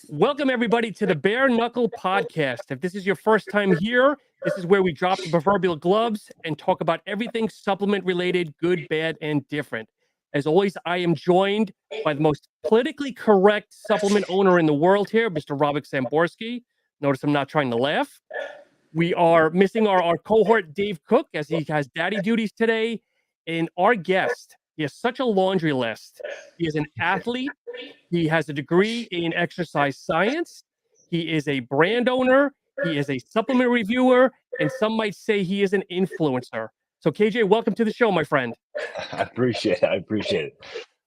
Welcome, everybody, to the Bare Knuckle Podcast. If this is your first time here, this is where we drop the proverbial gloves and talk about everything supplement-related, good, bad, and different. As always, I am joined by the most politically correct supplement owner in the world here, Mr. Robik Samborski. Notice I'm not trying to laugh. We are missing our cohort, Dave Cook, as he has daddy duties today. And our guest, he has such a laundry list. He is an athlete. He has a degree in exercise science. He is a brand owner. He is a supplement reviewer. And some might say he is an influencer. So, KJ, welcome to the show, my friend. I appreciate it.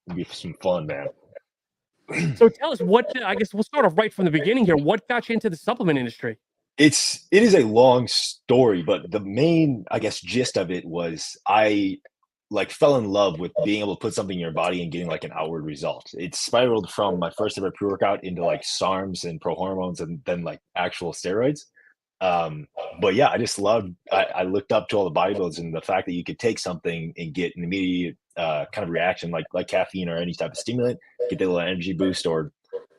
It'll be some fun, man. So tell us I guess we'll start off right from the beginning here. What got you into the supplement industry? It is a long story, but the main, I guess, gist of it was I fell in love with being able to put something in your body and getting an outward result. It spiraled from my first ever pre-workout into SARMs and pro hormones and then actual steroids. But yeah, I just loved, I looked up to all the bodybuilders and the fact that you could take something and get an immediate kind of reaction like caffeine or any type of stimulant, get a little energy boost, or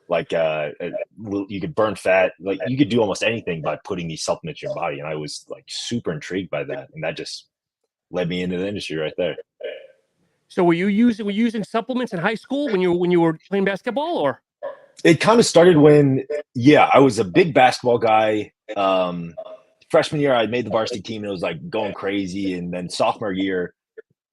you could burn fat. You could do almost anything by putting these supplements in your body. And I was super intrigued by that. And that just led me into the industry right there. So were you using supplements in high school when you were playing basketball, or? It kind of started when, I was a big basketball guy. Freshman year, I made the varsity team and it was going crazy. And then sophomore year,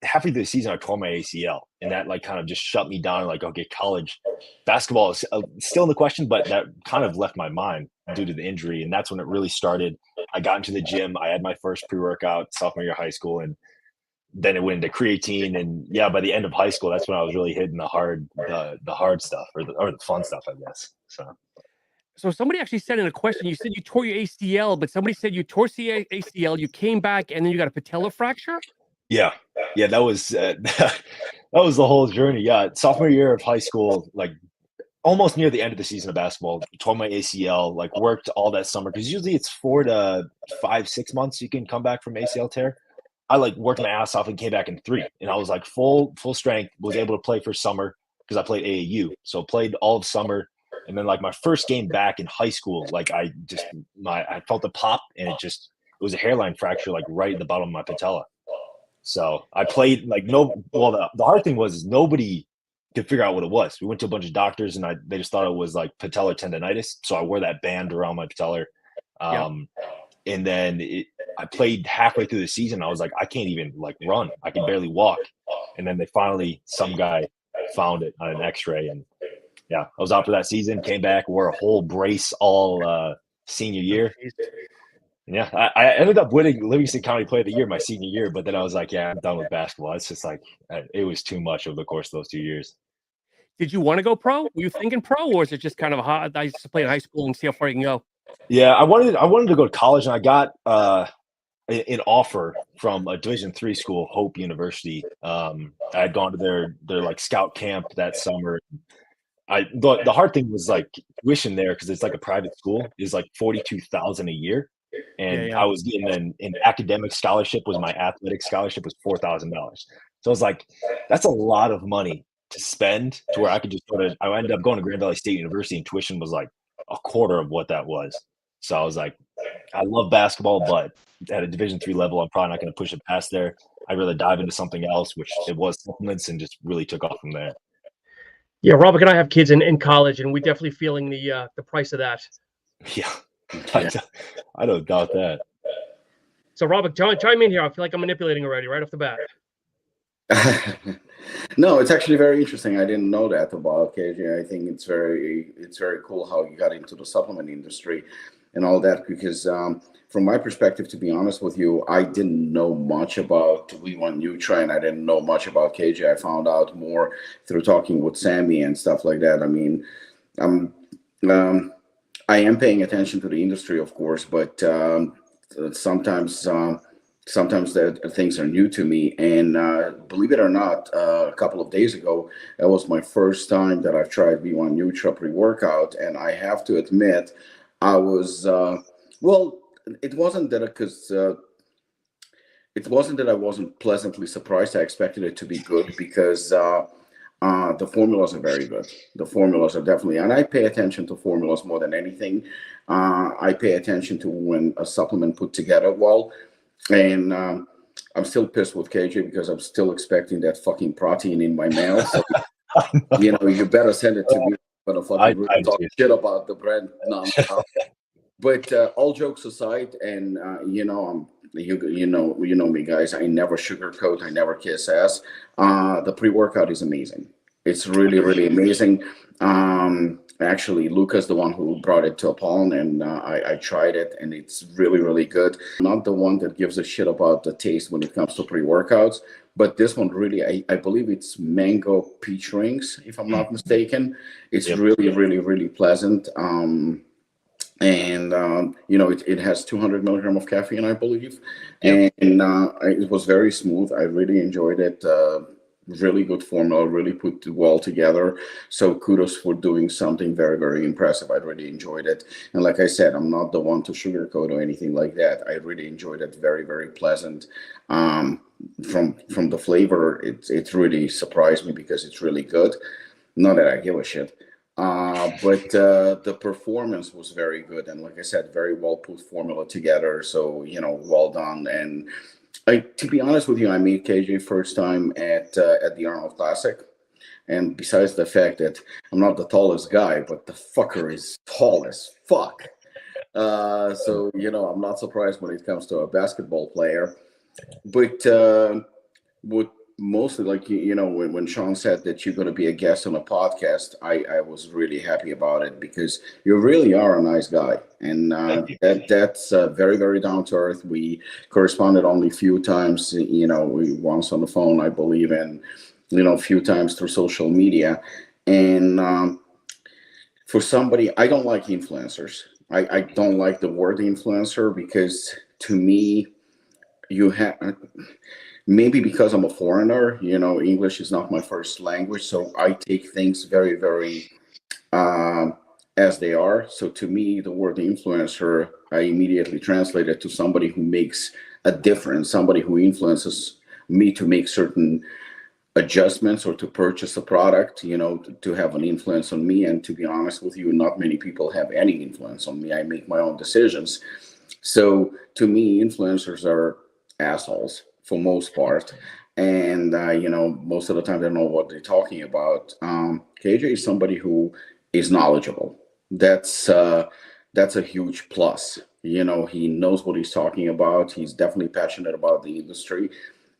halfway through the season, I tore my ACL, and that kind of just shut me down. Okay, college basketball is still in the question, but that kind of left my mind due to the injury. And that's when it really started. I got into the gym. I had my first pre-workout sophomore year of high school, and then it went into creatine. And by the end of high school, that's when I was really hitting the hard stuff or the fun stuff, I guess. So somebody actually said in a question, you said you tore your ACL, but somebody said you tore the ACL, you came back, and then you got a patella fracture? Yeah, that was that was the whole journey. Yeah, sophomore year of high school, almost near the end of the season of basketball, tore my ACL. Worked all that summer because usually it's 4 to 5, 6 months you can come back from ACL tear. I worked my ass off and came back in 3, and I was full strength. Was able to play for summer because I played AAU, so played all of summer. And then my first game back in high school, I felt a pop, and it was a hairline fracture right at the bottom of my patella. So I played the hard thing was nobody could figure out what it was. We went to a bunch of doctors and they just thought it was patellar tendonitis. So I wore that band around my patellar. And then I played halfway through the season. I was I can't even run. I can barely walk. And then some guy found it on an x-ray, and I was out for that season, came back, wore a whole brace all senior year. Yeah, I ended up winning Livingston County Player of the Year my senior year, but then I was I'm done with basketball. It's just it was too much over the course of those 2 years. Did you want to go pro? Were you thinking pro, or is it just kind of hot? I used to play in high school and see how far you can go. Yeah, I wanted to go to college, and I got an offer from a Division III school, Hope University. I had gone to their scout camp that summer. The hard thing was tuition there, because it's a private school, is $42,000 a year. And I was getting an academic scholarship. Was my athletic scholarship was $4,000. So I was that's a lot of money to spend to where I could just I ended up going to Grand Valley State University, and tuition was a quarter of what that was. So I was I love basketball, but at a Division III level, I'm probably not going to push it past there. I'd rather dive into something else, which it was supplements, and just really took off from there. Yeah, Robik and I have kids in college, and we're definitely feeling the price of that. Yeah. I don't doubt that. So, Robik, chime in here. I feel like I'm manipulating already right off the bat. No, it's actually very interesting. I didn't know that about KJ. I think it's very cool how you got into the supplement industry and all that, because from my perspective, to be honest with you, I didn't know much about V1 Nutra, and I didn't know much about KJ. I found out more through talking with Sammy and stuff like that. I mean, I am paying attention to the industry, of course, but sometimes that things are new to me. And believe it or not, a couple of days ago, that was my first time that I've tried V1 Nutra pre-workout, and I have to admit, I was it wasn't that I wasn't pleasantly surprised. I expected it to be good, because The formulas are very good. The formulas are definitely, and I pay attention to formulas more than anything. I pay attention to when a supplement put together well, and I'm still pissed with KJ because I'm still expecting that fucking protein in my mail. So, you better send it to me. But I fucking really talk shit about the brand nonstop. But all jokes aside, and you know me, guys. I never sugarcoat. I never kiss ass. The pre-workout is amazing. It's really, really amazing. Actually, Luca's the one who brought it to Apollon, and I tried it, and it's really, really good. Not the one that gives a shit about the taste when it comes to pre-workouts, but this one really, I believe it's mango peach rings, if I'm not mistaken. It's really, really, really pleasant. And it has 200 milligram of caffeine, I believe, and it was very smooth. I really enjoyed it. Really good formula, really put well together. So kudos for doing something very, very impressive. I really enjoyed it. And like I said, I'm not the one to sugarcoat or anything like that. I really enjoyed it. Very, very pleasant. From the flavor, it really surprised me because it's really good. Not that I give a shit. But the performance was very good. And like I said, very well put formula together. So, well done. And to be honest with you, I met KJ first time at the Arnold Classic. And besides the fact that I'm not the tallest guy, but the fucker is tall as fuck. So, I'm not surprised when it comes to a basketball player. But what mostly, like, when Sean said that you're going to be a guest on a podcast, I was really happy about it because you really are a nice guy. And that's very, very down to earth. We corresponded only a few times, we once on the phone, I believe, and, a few times through social media. And for somebody, I don't like influencers. I don't like the word influencer because to me, you have... Maybe because I'm a foreigner, English is not my first language. So I take things very, very as they are. So to me, the word influencer, I immediately translate it to somebody who makes a difference, somebody who influences me to make certain adjustments or to purchase a product, to have an influence on me. And to be honest with you, not many people have any influence on me. I make my own decisions. So to me, influencers are assholes for most part, and most of the time they don't know what they're talking about. KJ is somebody who is knowledgeable. That's a huge plus. He knows what he's talking about. He's definitely passionate about the industry,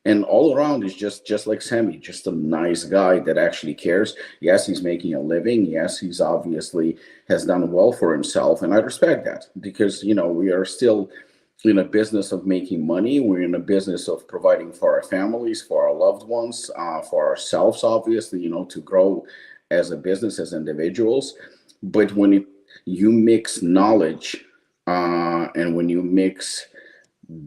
and all around is just like Sammy, just a nice guy that actually cares. Yes, he's making a living. Yes, he's obviously has done well for himself, and I respect that because we are still in a business of making money. We're in a business of providing for our families, for our loved ones, for ourselves, obviously, to grow as a business, as individuals. But when you mix knowledge and when you mix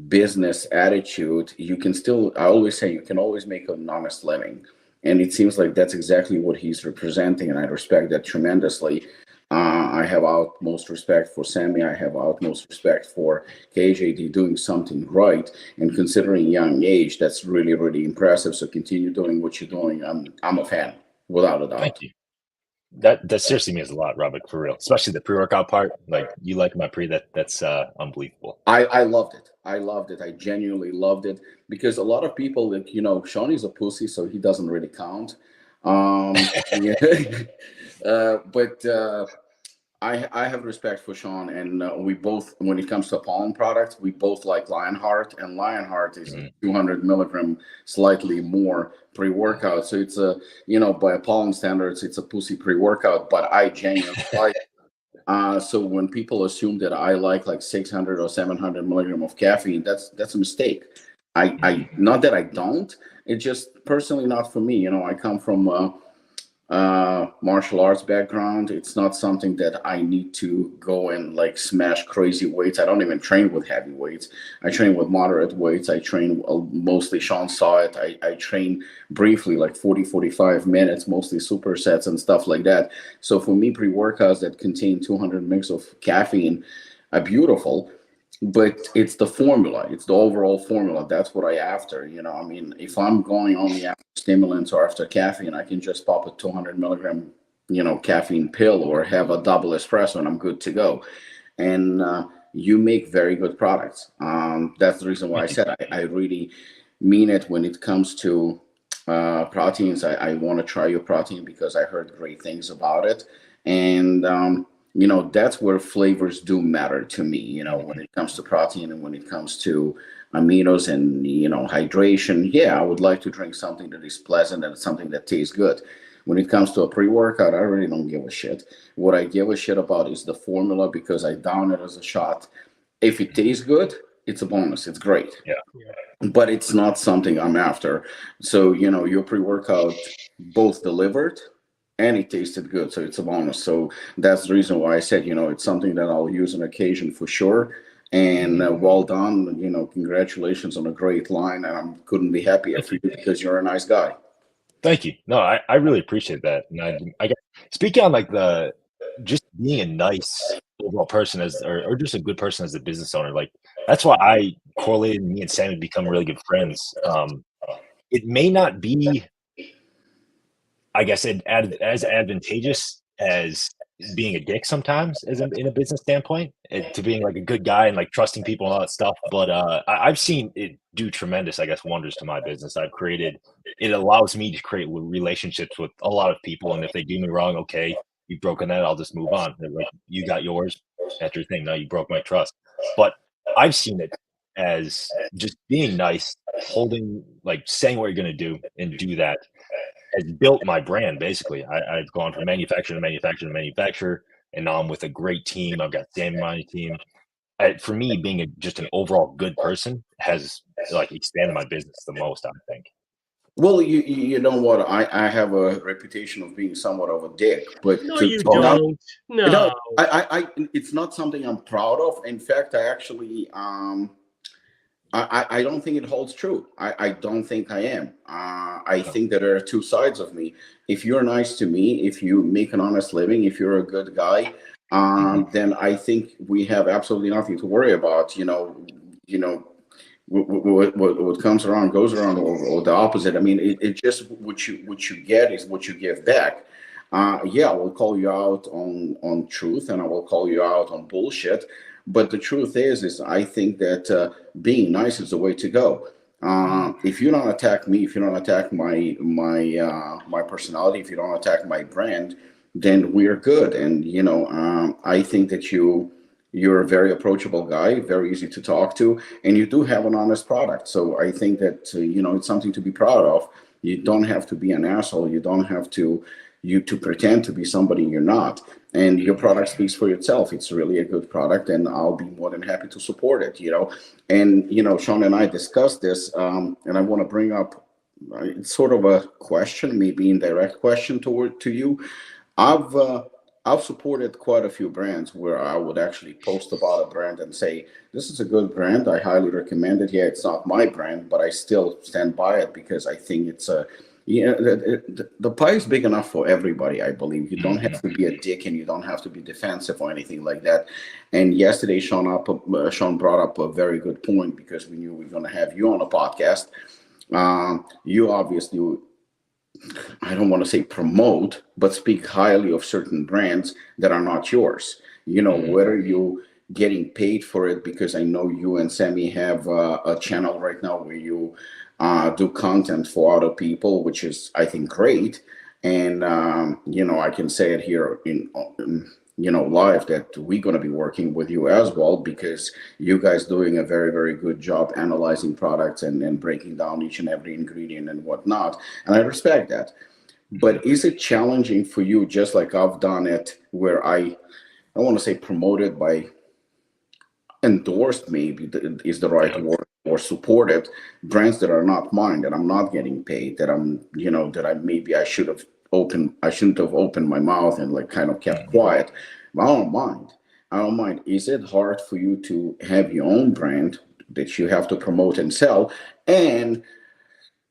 business attitude, you can still, I always say, you can always make an honest living. And it seems like that's exactly what he's representing. And I respect that tremendously. I have utmost respect for Sammy. I have utmost respect for KJD doing something right. And considering young age, that's really, really impressive. So continue doing what you're doing. I'm a fan, without a doubt. Thank you. That seriously means a lot, Robik, for real. Especially the pre-workout part. Like, you like my pre, that's unbelievable. I loved it. I loved it. I genuinely loved it because a lot of people that, Sean is a pussy, so he doesn't really count. But I have respect for Sean, and we both, when it comes to Apollon products, we both like Lionheart, and Lionheart is 200 milligram, slightly more pre-workout. So it's by Apollon standards, it's a pussy pre-workout, but I genuinely like it. So when people assume that I like 600 or 700 milligram of caffeine, that's a mistake. I not that I don't. It's just personally not for me. I come from martial arts background. It's not something that I need to go and smash crazy weights. I don't even train with heavy weights. I train with moderate weights. I train mostly, Sean saw it, I train briefly 40-45 minutes, mostly supersets and stuff like that. So for me, pre-workouts that contain 200 mg of caffeine are beautiful. but it's the formula. It's the overall formula. That's what I after. I mean, if I'm going only after stimulants or after caffeine, I can just pop a 200 milligram, caffeine pill or have a double espresso and I'm good to go. And you make very good products. That's the reason why I said I really mean it when it comes to proteins. I want to try your protein because I heard great things about it. And that's where flavors do matter to me, when it comes to protein and when it comes to aminos and, hydration. Yeah, I would like to drink something that is pleasant and something that tastes good. When it comes to a pre-workout, I really don't give a shit. What I give a shit about is the formula because I down it as a shot. If it tastes good, it's a bonus. It's great. Yeah. But it's not something I'm after. So, your pre-workout both delivered and it tasted good, so it's a bonus. So that's the reason why I said, it's something that I'll use on occasion for sure. And well done, congratulations on a great line. And I couldn't be happier for you because you're a nice guy. Thank you. No, I really appreciate that. And I got speaking on like just being a nice overall person or just a good person as a business owner. Like that's why I correlated me and Sammy become really good friends. It may not be, I guess, as advantageous as being a dick sometimes in a business standpoint, to being like a good guy and like trusting people and all that stuff. But I've seen it do tremendous, I guess, wonders to my business. It allows me to create relationships with a lot of people. And if they do me wrong, okay, you've broken that, I'll just move on. They're like, you got yours, that's your thing. No, you broke my trust. But I've seen it as just being nice, saying what you're going to do and do that has built my brand. Basically, I've gone from manufacturer to manufacturer to manufacturer, and now I'm with a great team. I've got Sam on my team. For me, being just an overall good person has expanded my business the most, I think. Well, you know what? I have a reputation of being somewhat of a dick, but no, you don't. No, I it's not something I'm proud of. In fact, I actually I don't think it holds true. I don't think I am. I think that there are two sides of me. If you're nice to me, if you make an honest living, if you're a good guy, then I think we have absolutely nothing to worry about. What comes around goes around, or the opposite. I mean, it just what you get is what you give back. Yeah, I will call you out on truth, and I will call you out on bullshit. But the truth is I think that being nice is the way to go. If you don't attack me, if you don't attack my personality, if you don't attack my brand, then we're good. And I think that you're a very approachable guy, very easy to talk to, and you do have an honest product. So I think that it's something to be proud of. You don't have to be an asshole. You don't have to pretend to be somebody you're not. And your product speaks for itself. It's really a good product, and I'll be more than happy to support it. And Sean and I discussed this, and I want to bring up it's sort of a question, maybe indirect question to you. I've supported quite a few brands where I would actually post about a brand and say, this is a good brand. I highly recommend it. Yeah, it's not my brand, but I still stand by it because I think it's the pie is big enough for everybody, I believe. You don't have to be a dick and you don't have to be defensive or anything like that. And yesterday, Sean brought up a very good point because we knew we were going to have you on a podcast. You obviously, I don't want to say promote, but speak highly of certain brands that are not yours. Whether you getting paid for it, because I know you and Sammy have a channel right now where you do content for other people, which is, I think, great. And, I can say it here in live that we're going to be working with you as well, because you guys doing a very, very good job analyzing products and breaking down each and every ingredient and whatnot. And I respect that. But is it challenging for you, just like I've done it, where I want to say promoted by endorsed, maybe is the right word, or supported brands that are not mine, that I'm not getting paid, that I shouldn't have opened my mouth and kind of kept quiet. But I don't mind. Is it hard for you to have your own brand that you have to promote and sell and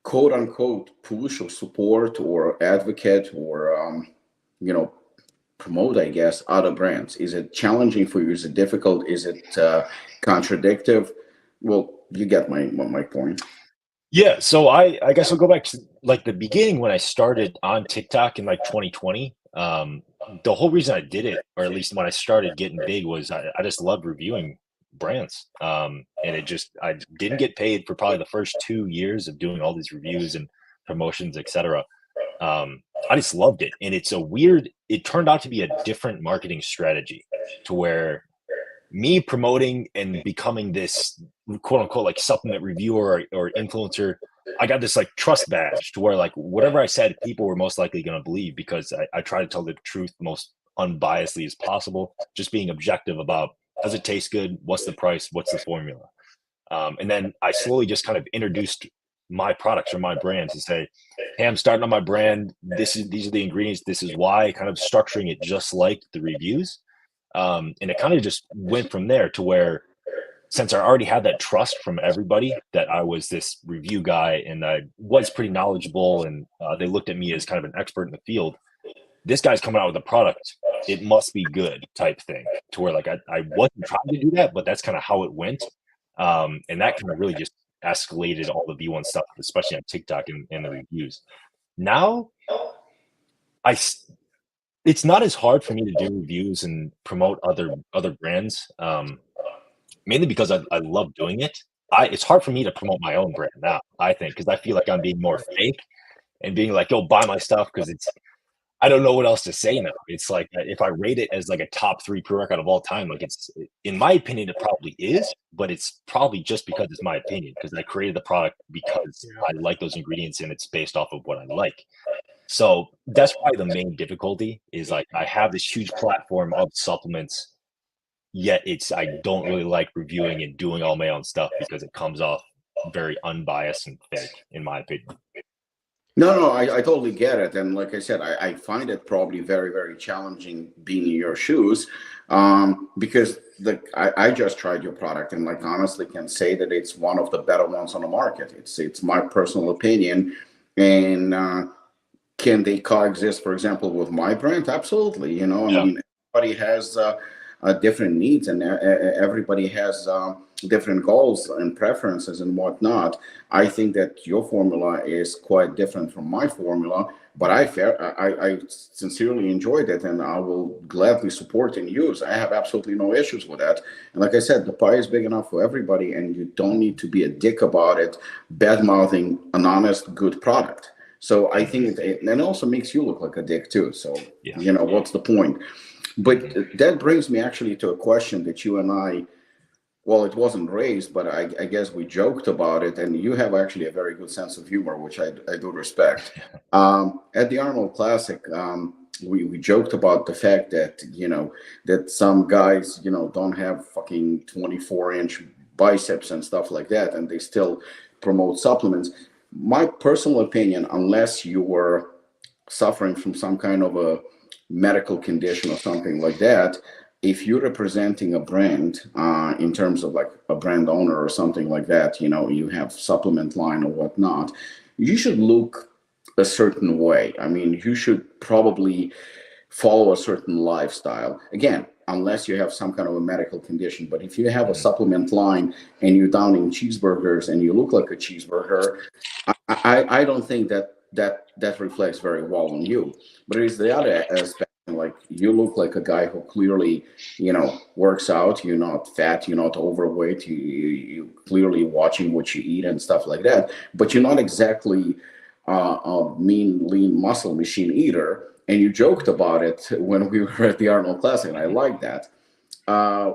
quote unquote push or support or advocate or promote, I guess, other brands? Is it challenging for you? Is it difficult? Is it contradictive? Well, you get my point. Yeah, so I guess I'll go back to like the beginning when I started on TikTok in like 2020. The whole reason I did it, or at least when I started getting big, was I just loved reviewing brands. And I didn't get paid for probably the first 2 years of doing all these reviews and promotions, etc. I just loved it. And it turned out to be a different marketing strategy, to where me promoting and becoming this quote unquote like supplement reviewer or influencer, I got this like trust badge to where like whatever I said, people were most likely going to believe, because I try to tell the truth most unbiasedly as possible, just being objective about, does it taste good? What's the price? What's the formula? And then I slowly just kind of introduced my products or my brands and say, hey, I'm starting on my brand. These are the ingredients. This is why, kind of structuring it just like the reviews. And it kind of just went from there, to where, since I already had that trust from everybody that I was this review guy and I was pretty knowledgeable, and they looked at me as kind of an expert in the field, this guy's coming out with a product, it must be good type thing, to where like I wasn't trying to do that, but that's kind of how it went. And that kind of really just escalated all the V1 stuff, especially on TikTok and the reviews. Now, it's not as hard for me to do reviews and promote other brands, mainly because I love doing it. It's hard for me to promote my own brand now, I think, because I feel like I'm being more fake and being like, yo, buy my stuff, because I don't know what else to say now. It's like, if I rate it as like a top 3 pre-workout of all time, like, it's, in my opinion, it probably is, but it's probably just because it's my opinion, because I created the product because I like those ingredients and it's based off of what I like. So that's probably the main difficulty, is like, I have this huge platform of supplements, yet I don't really like reviewing and doing all my own stuff, because it comes off very unbiased and fake, in my opinion. No, I totally get it. And like I said, I find it probably very, very challenging being in your shoes, because I just tried your product, and like honestly can say that it's one of the better ones on the market. It's my personal opinion. And can they coexist, for example, with my brand? Absolutely. You know, I mean, everybody has different needs, and everybody has different goals and preferences and whatnot. I think that your formula is quite different from my formula, but I sincerely enjoyed it, and I will gladly support and use. I have absolutely no issues with that. And like I said, the pie is big enough for everybody, and you don't need to be a dick about it, bad mouthing an honest, good product. So I think it also makes you look like a dick too. So, you know, what's the point? But that brings me actually to a question that you and I, well, it wasn't raised, but I guess we joked about it. And you have actually a very good sense of humor, which I do respect. At the Arnold Classic, we joked about the fact that, you know, that some guys, you know, don't have fucking 24-inch biceps and stuff like that, and they still promote supplements. My personal opinion, unless you were suffering from some kind of a medical condition or something like that, if you're representing a brand in terms of like a brand owner or something like that, you know, you have supplement line or whatnot, you should look a certain way. I mean, you should probably follow a certain lifestyle. Again, unless you have some kind of a medical condition. But if you have a supplement line and you're downing cheeseburgers and you look like a cheeseburger, I don't think that reflects very well on you. But it is the other aspect, like you look like a guy who clearly, you know, works out. You're not fat, you're not overweight, you clearly watching what you eat and stuff like that. But you're not exactly a mean, lean muscle machine either. And you joked about it when we were at the Arnold Classic, and I like that.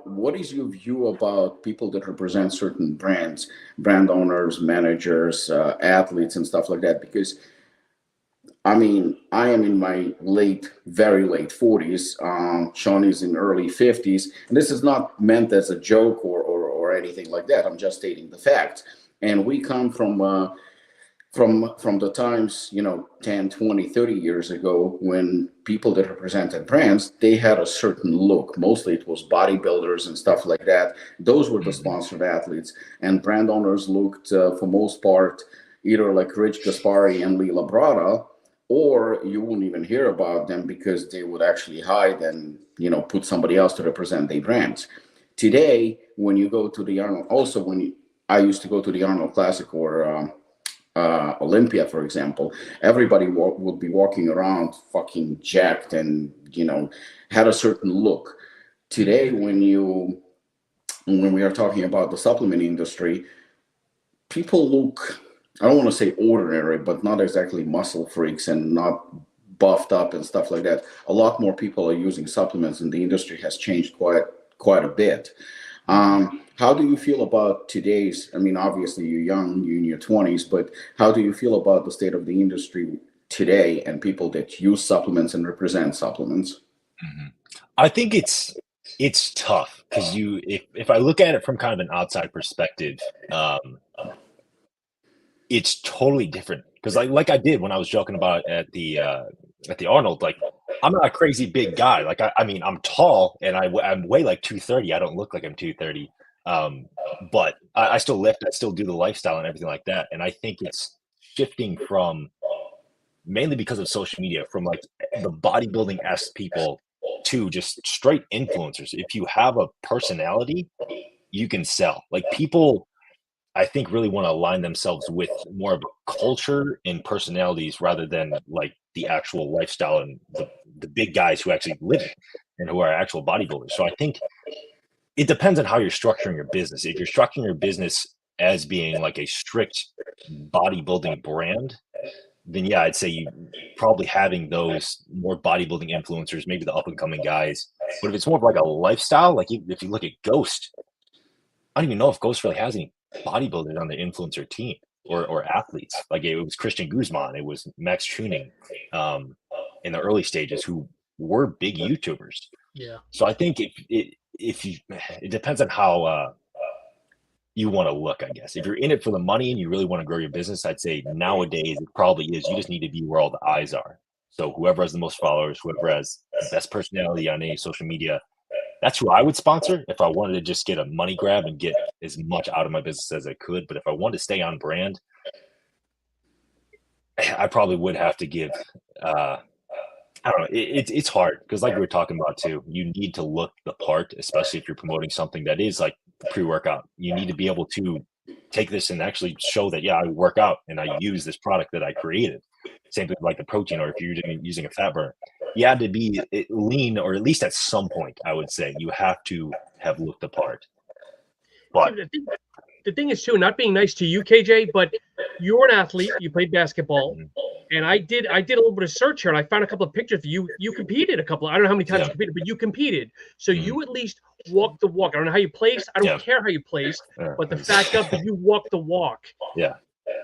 What is your view about people that represent certain brands, brand owners, managers, athletes, and stuff like that? Because, I mean, I am in my very late 40s. Sean is in early 50s. And this is not meant as a joke or anything like that. I'm just stating the fact. And we come from the times, you know, 10, 20, 30 years ago, when people that represented brands, they had a certain look. Mostly it was bodybuilders and stuff like that. Those were the sponsored athletes. And brand owners looked, for most part, either like Rich Gaspari and Lee Labrada, or you wouldn't even hear about them because they would actually hide and, put somebody else to represent their brands. Today, when you go to the Arnold, also I used to go to the Arnold Classic or Olympia, for example, everybody would be walking around fucking jacked and, had a certain look. Today, when we are talking about the supplement industry, people look, I don't want to say ordinary, but not exactly muscle freaks and not buffed up and stuff like that. A lot more people are using supplements, and the industry has changed quite a bit. How do you feel about today's, obviously you're young, you're in your 20s, but how do you feel about the state of the industry today and people that use supplements and represent supplements? Mm-hmm. I think it's tough because if I look at it from kind of an outside perspective, it's totally different. Because like I did when I was joking about at the Arnold, like I'm not a crazy big guy. Like I'm tall and I'm weigh like 230. I don't look like I'm 230. But I still lift. I still do the lifestyle and everything like that. And I think it's shifting from mainly because of social media, from like the bodybuilding-esque people to just straight influencers. If you have a personality, you can sell. Like people, I think, really want to align themselves with more of a culture and personalities rather than like the actual lifestyle and the big guys who actually live it and who are actual bodybuilders. So I think it depends on how you're structuring your business. If you're structuring your business as being like a strict bodybuilding brand, then yeah, I'd say you probably having those more bodybuilding influencers, maybe the up and coming guys. But if it's more of like a lifestyle, like if you look at Ghost, I don't even know if Ghost really has any bodybuilders on the influencer team or athletes. Like it was Christian Guzman, it was Max Tuning in the early stages who were big YouTubers. Yeah. So I think it depends on how you want to look, I guess. If you're in it for the money and you really want to grow your business, I'd say nowadays it probably is. You just need to be where all the eyes are. So whoever has the most followers, whoever has the best personality on any social media, that's who I would sponsor if I wanted to just get a money grab and get as much out of my business as I could. But if I wanted to stay on brand, I probably would have to give I don't know. It's hard because, like we were talking about too, you need to look the part, especially if you're promoting something that is like pre-workout. You need to be able to take this and actually show that, yeah, I work out and I use this product that I created. Same thing like the protein, or if you're using a fat burner, you have to be lean, or at least at some point, I would say you have to have looked the part. But the thing is too, not being nice to you, KJ, but you're an athlete. You played basketball. And I did a little bit of search here, and I found a couple of pictures of you. You competed a couple. I don't know how many times you competed, but you competed. So you at least walked the walk. I don't know how you placed. I don't care how you placed, but the fact of that you walked the walk. Yeah.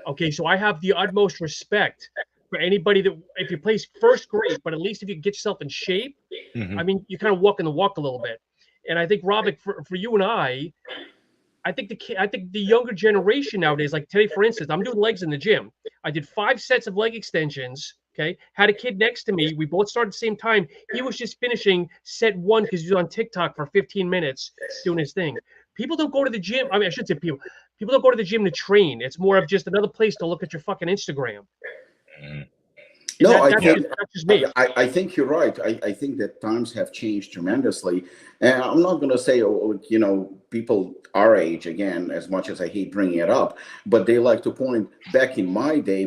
Okay, so I have the utmost respect for anybody that, if you place first, great, but at least if you get yourself in shape, I mean, you're kind of walking the walk a little bit. And I think, Robik, for you and I think the younger generation nowadays, like today, for instance, I'm doing legs in the gym. I did 5 sets of leg extensions. Okay. Had a kid next to me. We both started at the same time. He was just finishing set 1 because he was on TikTok for 15 minutes doing his thing. People don't go to the gym. I mean, I should say people don't go to the gym to train. It's more of just another place to look at your fucking Instagram. No, that's just me. I think you're right. I think that times have changed tremendously. And I'm not going to say, people our age, again, as much as I hate bringing it up, but they like to point back in my day,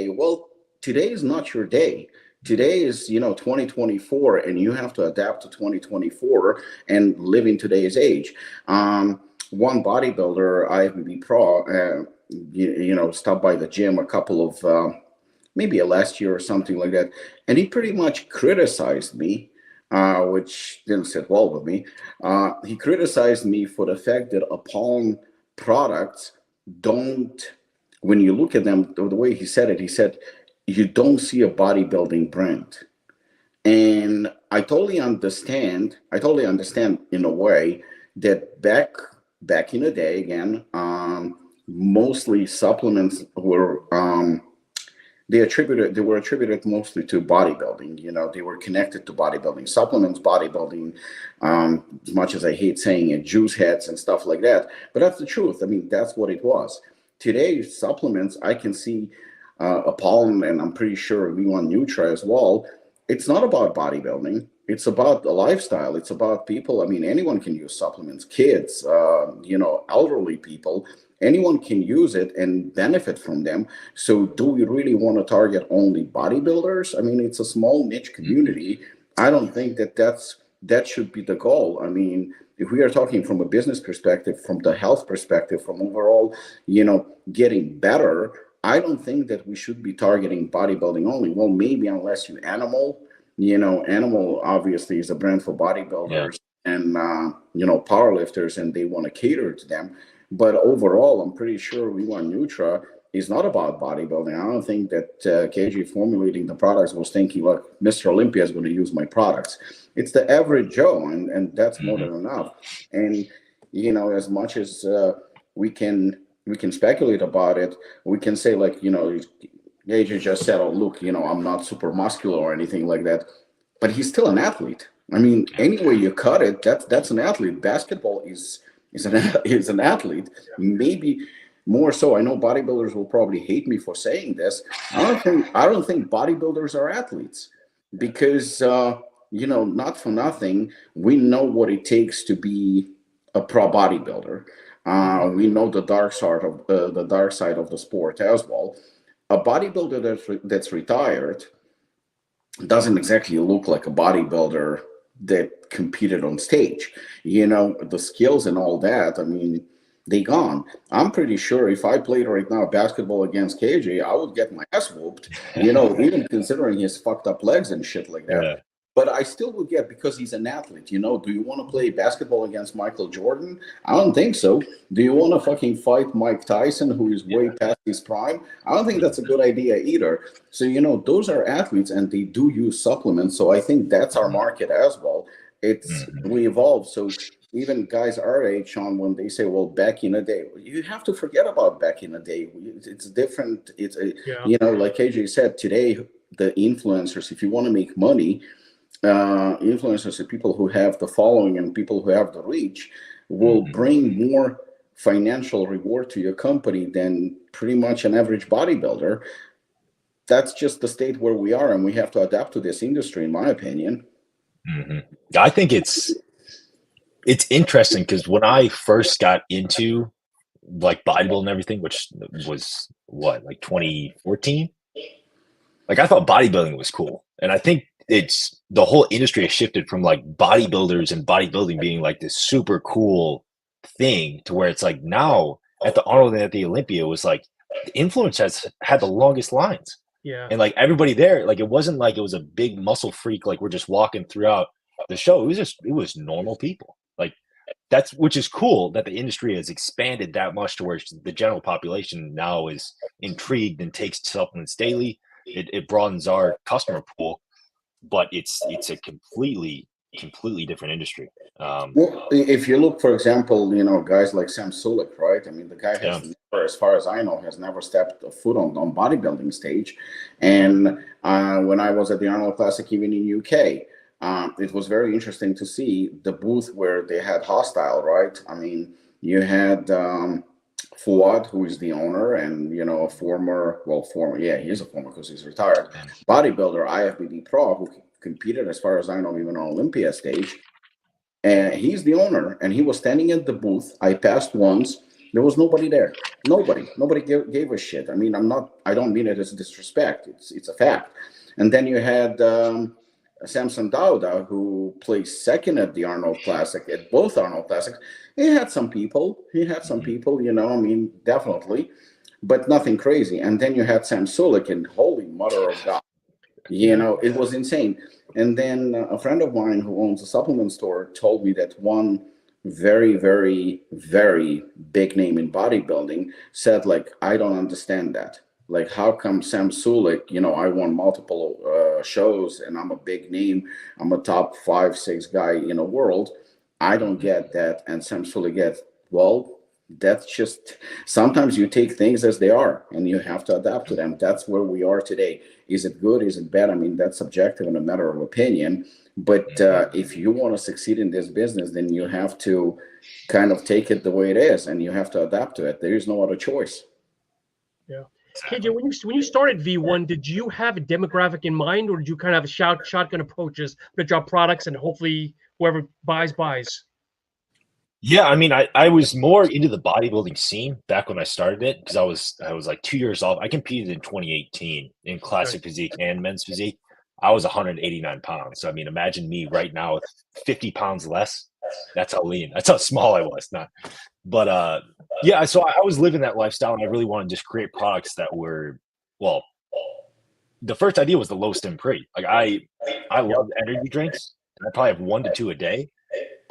well, today is not your day. Today is, 2024, and you have to adapt to 2024 and live in today's age. One bodybuilder, IFBB Pro, stopped by the gym a couple of maybe last year or something like that, and he pretty much criticized me, which didn't sit well with me. He criticized me for the fact that Apollo products don't, when you look at them, the way he said, you don't see a bodybuilding brand. And I totally understand in a way that back in the day, again, mostly supplements were, they were attributed mostly to bodybuilding. They were connected to bodybuilding, supplements, bodybuilding, as much as I hate saying it, juice heads and stuff like that. But that's the truth. I mean, that's what it was. Today, supplements, I can see Apollon, and I'm pretty sure V1 Nutra as well, it's not about bodybuilding. It's about a lifestyle. It's about people. I mean, anyone can use supplements, kids, elderly people. Anyone can use it and benefit from them. So do we really want to target only bodybuilders? I mean, it's a small niche community. I don't think that should be the goal. I mean, if we are talking from a business perspective, from the health perspective, from overall, getting better, I don't think that we should be targeting bodybuilding only. Well, maybe unless you Animal. Animal obviously is a brand for bodybuilders and powerlifters, and they want to cater to them. But overall, I'm pretty sure V1 Nutra is not about bodybuilding. I don't think that KJ formulating the products was thinking, look, Mr. Olympia is going to use my products. It's the average Joe, and that's more than enough. And as much as we can speculate about it, we can say, like, AJ just said, oh, look, I'm not super muscular or anything like that, but he's still an athlete. I mean, any way you cut it, that's an athlete. Basketball is an athlete, maybe more so. I know bodybuilders will probably hate me for saying this. I don't think bodybuilders are athletes, because not for nothing, we know what it takes to be a pro bodybuilder. We know the dark side of the sport as well. A bodybuilder that's retired doesn't exactly look like a bodybuilder that competed on stage. The skills and all that, I mean, they gone. I'm pretty sure if I played right now basketball against KJ, I would get my ass whooped, even considering his fucked up legs and shit like that. Yeah. But I still would get, because he's an athlete. Do you want to play basketball against Michael Jordan? I don't think so. Do you want to fucking fight Mike Tyson, who is way past his prime? I don't think that's a good idea either. So, those are athletes, and they do use supplements. So I think that's our market as well. We evolve. So even guys our age, Sean, when they say, well, back in the day, you have to forget about back in the day. It's different. Like AJ said, today, the influencers, if you want to make money, influencers are people who have the following and people who have the reach, will bring more financial reward to your company than pretty much an average bodybuilder. That's just the state where we are, and we have to adapt to this industry, in my opinion. I think it's interesting, because when I first got into like bodybuilding and everything, which was like 2014, like I thought bodybuilding was cool, and I think it's the whole industry has shifted from like bodybuilders and bodybuilding being like this super cool thing to where it's like now at the Arnold and at the Olympia, it was like the influence has had the longest lines. Yeah. And like everybody there, like it wasn't like it was a big muscle freak, like we're just walking throughout the show. It was normal people. Like which is cool that the industry has expanded that much to where the general population now is intrigued and takes supplements daily. It broadens our customer pool. But it's a completely different industry. Well, if you look, for example, guys like Sam Sulek, right? I mean, the guy has never, as far as I know, has never stepped a foot on bodybuilding stage. And when I was at the Arnold Classic, even in UK, it was very interesting to see the booth where they had Hostile, right? I mean, you had Fuad, who is the owner, and he's a former because he's retired bodybuilder, IFBB pro, who competed, as far as I know, even on Olympia stage. And he's the owner, and he was standing at the booth. I passed once. There was nobody there. Nobody gave a shit. I mean, I don't mean it as disrespect. It's a fact. And then you had Samson Dauda, who placed second at the Arnold Classic, at both Arnold Classics. He had some people, I mean, definitely, but nothing crazy. And then you had Sam Sulek, and holy mother of God, it was insane. And then a friend of mine who owns a supplement store told me that one very, very, very big name in bodybuilding said, like, I don't understand that. Like, how come Sam Sulek, I won multiple shows, and I'm a big name. I'm a top 5-6 guy in the world. I don't get that. And Sam Sulek gets, well, that's just, sometimes you take things as they are, and you have to adapt to them. That's where we are today. Is it good? Is it bad? I mean, that's subjective and a matter of opinion. But if you want to succeed in this business, then you have to kind of take it the way it is, and you have to adapt to it. There is no other choice. Yeah. KJ, when you started V1, did you have a demographic in mind, or did you kind of have a shotgun approaches to drop products and hopefully whoever buys? Yeah, I mean, I was more into the bodybuilding scene back when I started it because I was like 2 years off. I competed in 2018 in classic physique and men's physique. I was 189 pounds. So I mean, imagine me right now with 50 pounds less. That's how lean. That's how small I was. But yeah. So I was living that lifestyle, and I really wanted to just create products that were well. The first idea was the low stim pre. Like I love energy drinks, and I probably have 1 to 2 a day.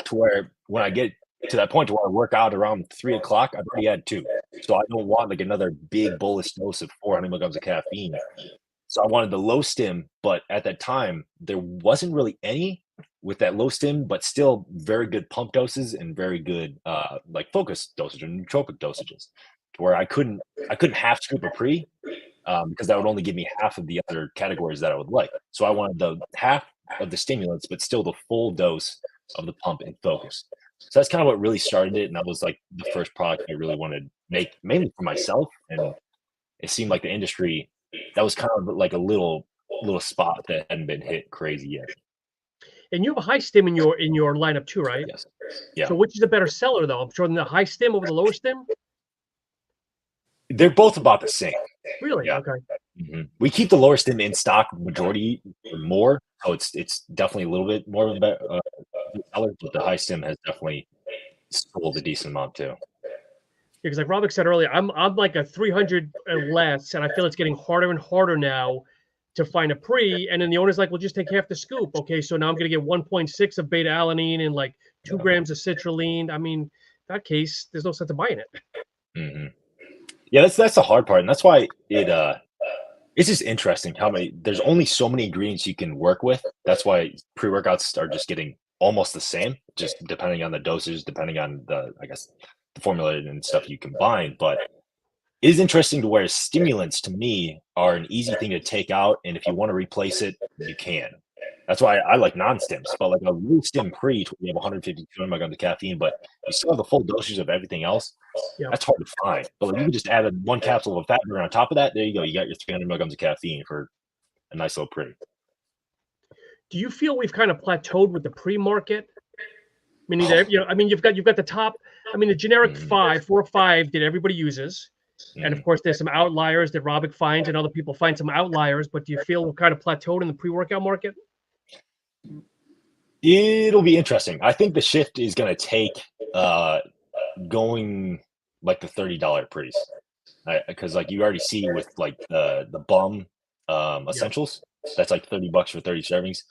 To where when I get to that point to where I work out around 3 o'clock, I've already had 2. So I don't want like another big bolus dose of 400 milligrams of caffeine. So I wanted the low stim, but at that time there wasn't really any with that low stim, but still very good pump doses and very good like focus dosage and nootropic dosages, to where I couldn't half scoop a pre because that would only give me half of the other categories that I would like. So I wanted the half of the stimulants, but still the full dose of the pump and focus. So that's kind of what really started it, and that was like the first product I really wanted to make, mainly for myself. And it seemed like the industry that was kind of like a little spot that hadn't been hit crazy yet. And you have a high stim in your lineup too, right? Yes. Yeah. So which is a better seller though? I'm sure than the high stim over the lower stim. They're both about the same. Really? Yeah. Okay. Mm-hmm. We keep the lower stim in stock majority more, so it's definitely a little bit more of a better seller, but the high stim has definitely sold a decent amount too. Because like Robik said earlier, I'm like a 300 and less, and I feel it's getting harder and harder now to find a pre. And then the owner's like, "Well, just take half the scoop." Okay, so now I'm going to get 1.6 of beta alanine and like 2 grams of citrulline. I mean, in that case, there's no sense of buying it. Mm-hmm. Yeah, that's the hard part, and that's why it's just interesting how there's only so many ingredients you can work with. That's why pre-workouts are just getting almost the same, just depending on the dosage, depending on the formula and stuff you combine. But it is interesting to where stimulants to me are an easy thing to take out, and if you want to replace it, you can. That's why I like non-stims, but like a low stim pre, we have 150 milligrams of caffeine, but you still have the full dosage of everything else. Yeah. That's hard to find. But like you can just add 1 capsule of fat burner on top of that. There you go. You got your 300 milligrams of caffeine for a nice little pre. Do you feel we've kind of plateaued with the pre-market? Meaning that, you've got the top. I mean, the generic 4 or 5 that everybody uses. And of course, there's some outliers that Robik finds and other people find some outliers. But do you feel we're kind of plateaued in the pre-workout market? It'll be interesting. I think the shift is going to take going like the $30 pre's, because like you already see with like the bum essentials, that's like $30 for 30 servings.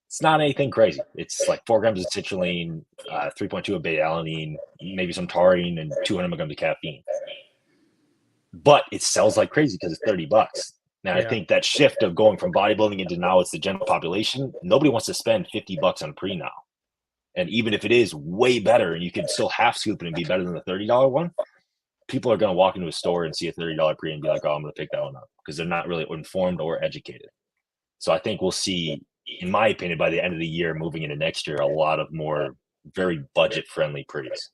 It's not anything crazy. It's like 4 grams of citrulline, 3.2 of beta alanine, maybe some taurine, and 200 milligrams of caffeine. But it sells like crazy because it's $30. Now, I think that shift of going from bodybuilding into now it's the general population, nobody wants to spend $50 on pre now. And even if it is way better and you can still half scoop it and be better than the $30 one, people are going to walk into a store and see a $30 pre and be like, oh, I'm going to pick that one up, because they're not really informed or educated. So I think we'll see, in my opinion, by the end of the year, moving into next year, a lot of more very budget-friendly pre's.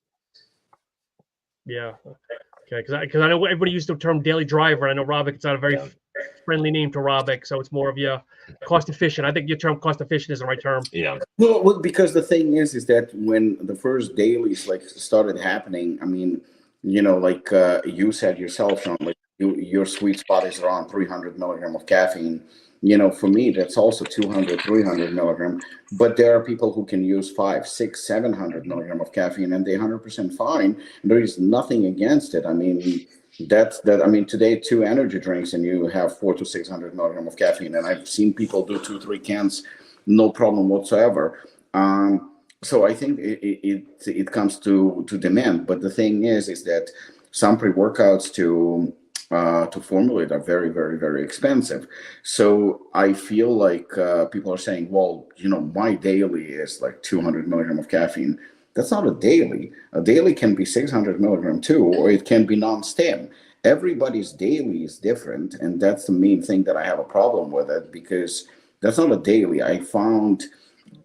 Yeah. Okay. Because I know everybody used the term daily driver. I know Robik, it's not a very friendly name to Robik, so it's more of cost efficient. I think your term cost efficient is the right term. Yeah. Well, because the thing is that when the first dailies like started happening, I mean, like you said yourself, Sean, like your sweet spot is around 300 milligram of caffeine. For me, that's also 200, 300 milligram. But there are people who can use 500, 600, 700 milligram of caffeine, and they're 100% fine. There is nothing against it. I mean, I mean, today 2 energy drinks and you have 400 to 600 milligram of caffeine, and I've seen people do 2-3 cans, no problem whatsoever. So I think it comes to demand. But the thing is that some pre-workouts to formulate are very, very, very expensive. So I feel like people are saying, well, my daily is like 200 milligram of caffeine. That's not a daily. A daily can be 600 milligram too, or it can be non-stim. Everybody's daily is different, and that's the main thing that I have a problem with it, because that's not a daily. I found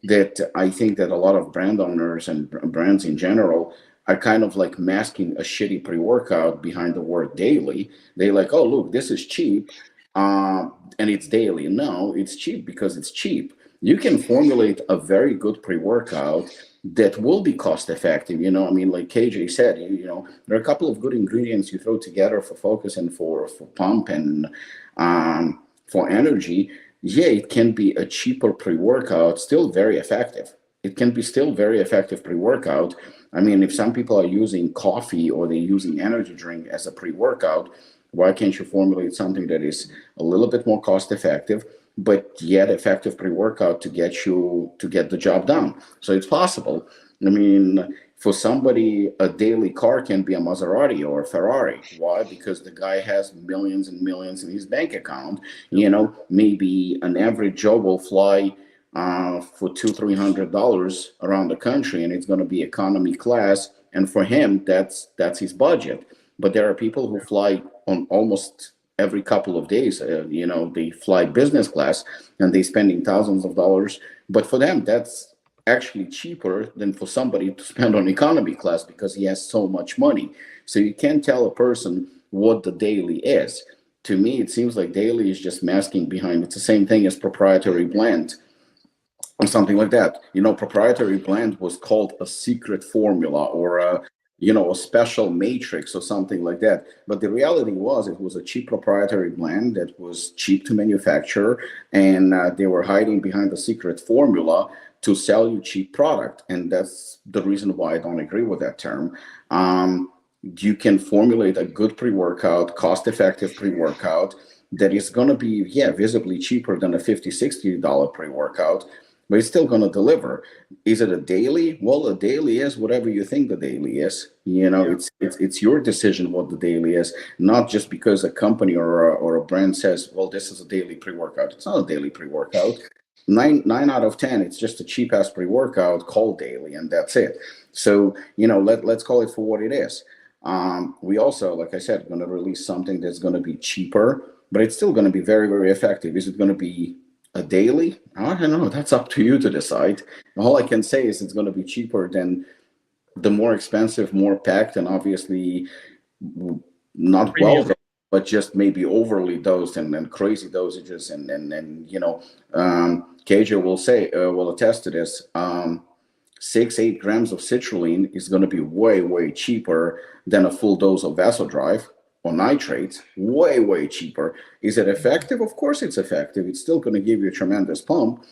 that I think that a lot of brand owners and brands in general are kind of like masking a shitty pre-workout behind the word daily. They like, oh, look, this is cheap, and it's daily. No, it's cheap because it's cheap. You can formulate a very good pre-workout that will be cost effective. You know, I mean, like KJ said, you know, there are a couple of good ingredients you throw together for focus and for pump and for energy. Yeah, it can be a cheaper pre-workout, still very effective. It can be still very effective pre-workout. I mean, if some people are using coffee or they're using energy drink as a pre-workout, why can't you formulate something that is a little bit more cost effective, but yet effective pre-workout to get the job done? So it's possible. I mean, for somebody, a daily car can be a Maserati or a Ferrari. Why? Because the guy has millions and millions in his bank account. You know, maybe an average Joe will fly for $200-300 around the country, and it's going to be economy class. And for him, that's his budget. But there are people who fly on almost every couple of days. You know, they fly business class and they're spending thousands of dollars. But for them, that's actually cheaper than for somebody to spend on economy class because he has so much money. So you can't tell a person what the daily is. To me, it seems like daily is just masking behind. It's the same thing as proprietary blend or something like that. You know, proprietary blend was called a secret formula or a special matrix or something like that. But the reality was it was a cheap proprietary blend that was cheap to manufacture, and they were hiding behind the secret formula to sell you cheap product. And that's the reason why I don't agree with that term. You can formulate a good pre-workout, cost-effective pre-workout that is going to be, visibly cheaper than a $50-60 pre-workout, but it's still going to deliver. Is it a daily? Well, a daily is whatever you think the daily is. You know, it's your decision what the daily is, not just because a company or a brand says, well, this is a daily pre-workout. It's not a daily pre-workout. Nine out of 10, it's just a cheap ass pre-workout called daily, and that's it. So, you know, let's call it for what it is. We also, like I said, going to release something that's going to be cheaper, but it's still going to be very, very effective. Is it going to be a daily? I don't know. That's up to you to decide. All I can say is it's going to be cheaper than the more expensive, more packed, and obviously not well, but just maybe overly dosed and crazy dosages. And you know, KJ will attest to this. 6-8 grams of citrulline is going to be way, way cheaper than a full dose of Vasodrive or nitrates. Way, way cheaper. Is it effective? Of course it's effective. It's still going to give you a tremendous pump.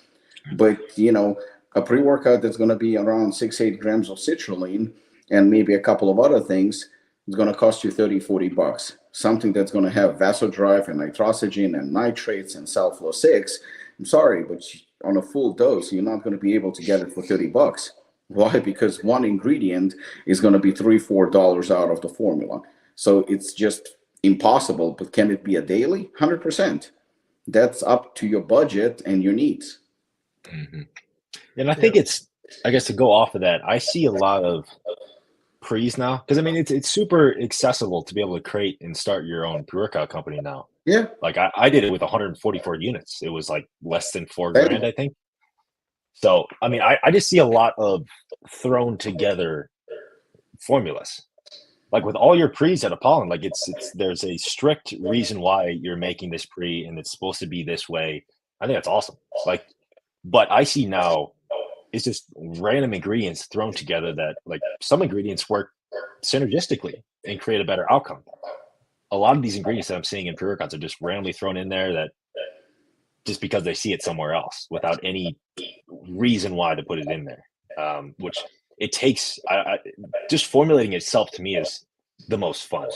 But, you know, a pre-workout that's going to be around 6-8 grams of citrulline and maybe a couple of other things is going to cost you $30-40. Something that's going to have Vasodrive and nitrosamine and nitrates and sulfur 6. I'm sorry, but on a full dose, you're not going to be able to get it for $30. Why? Because one ingredient is going to be $3-4 out of the formula. So it's just impossible. But can it be a daily? 100%. That's up to your budget and your needs. Mm-hmm. And I think I guess to go off of that, I see a lot of pre's now, because I mean it's super accessible to be able to create and start your own pre-workout company now. Yeah, like I did it with 144 units. It was like less than $4,000, I think. So I mean, I just see a lot of thrown together formulas, like with all your pre's at Apollon. Like it's there's a strict reason why you're making this pre, and it's supposed to be this way. I think that's awesome. Like, but I see now it's just random ingredients thrown together that, like, some ingredients work synergistically and create a better outcome. A lot of these ingredients that I'm seeing in pre-workouts are just randomly thrown in there that just because they see it somewhere else without any reason why to put it in there. Which it takes, just formulating itself to me is the most fun,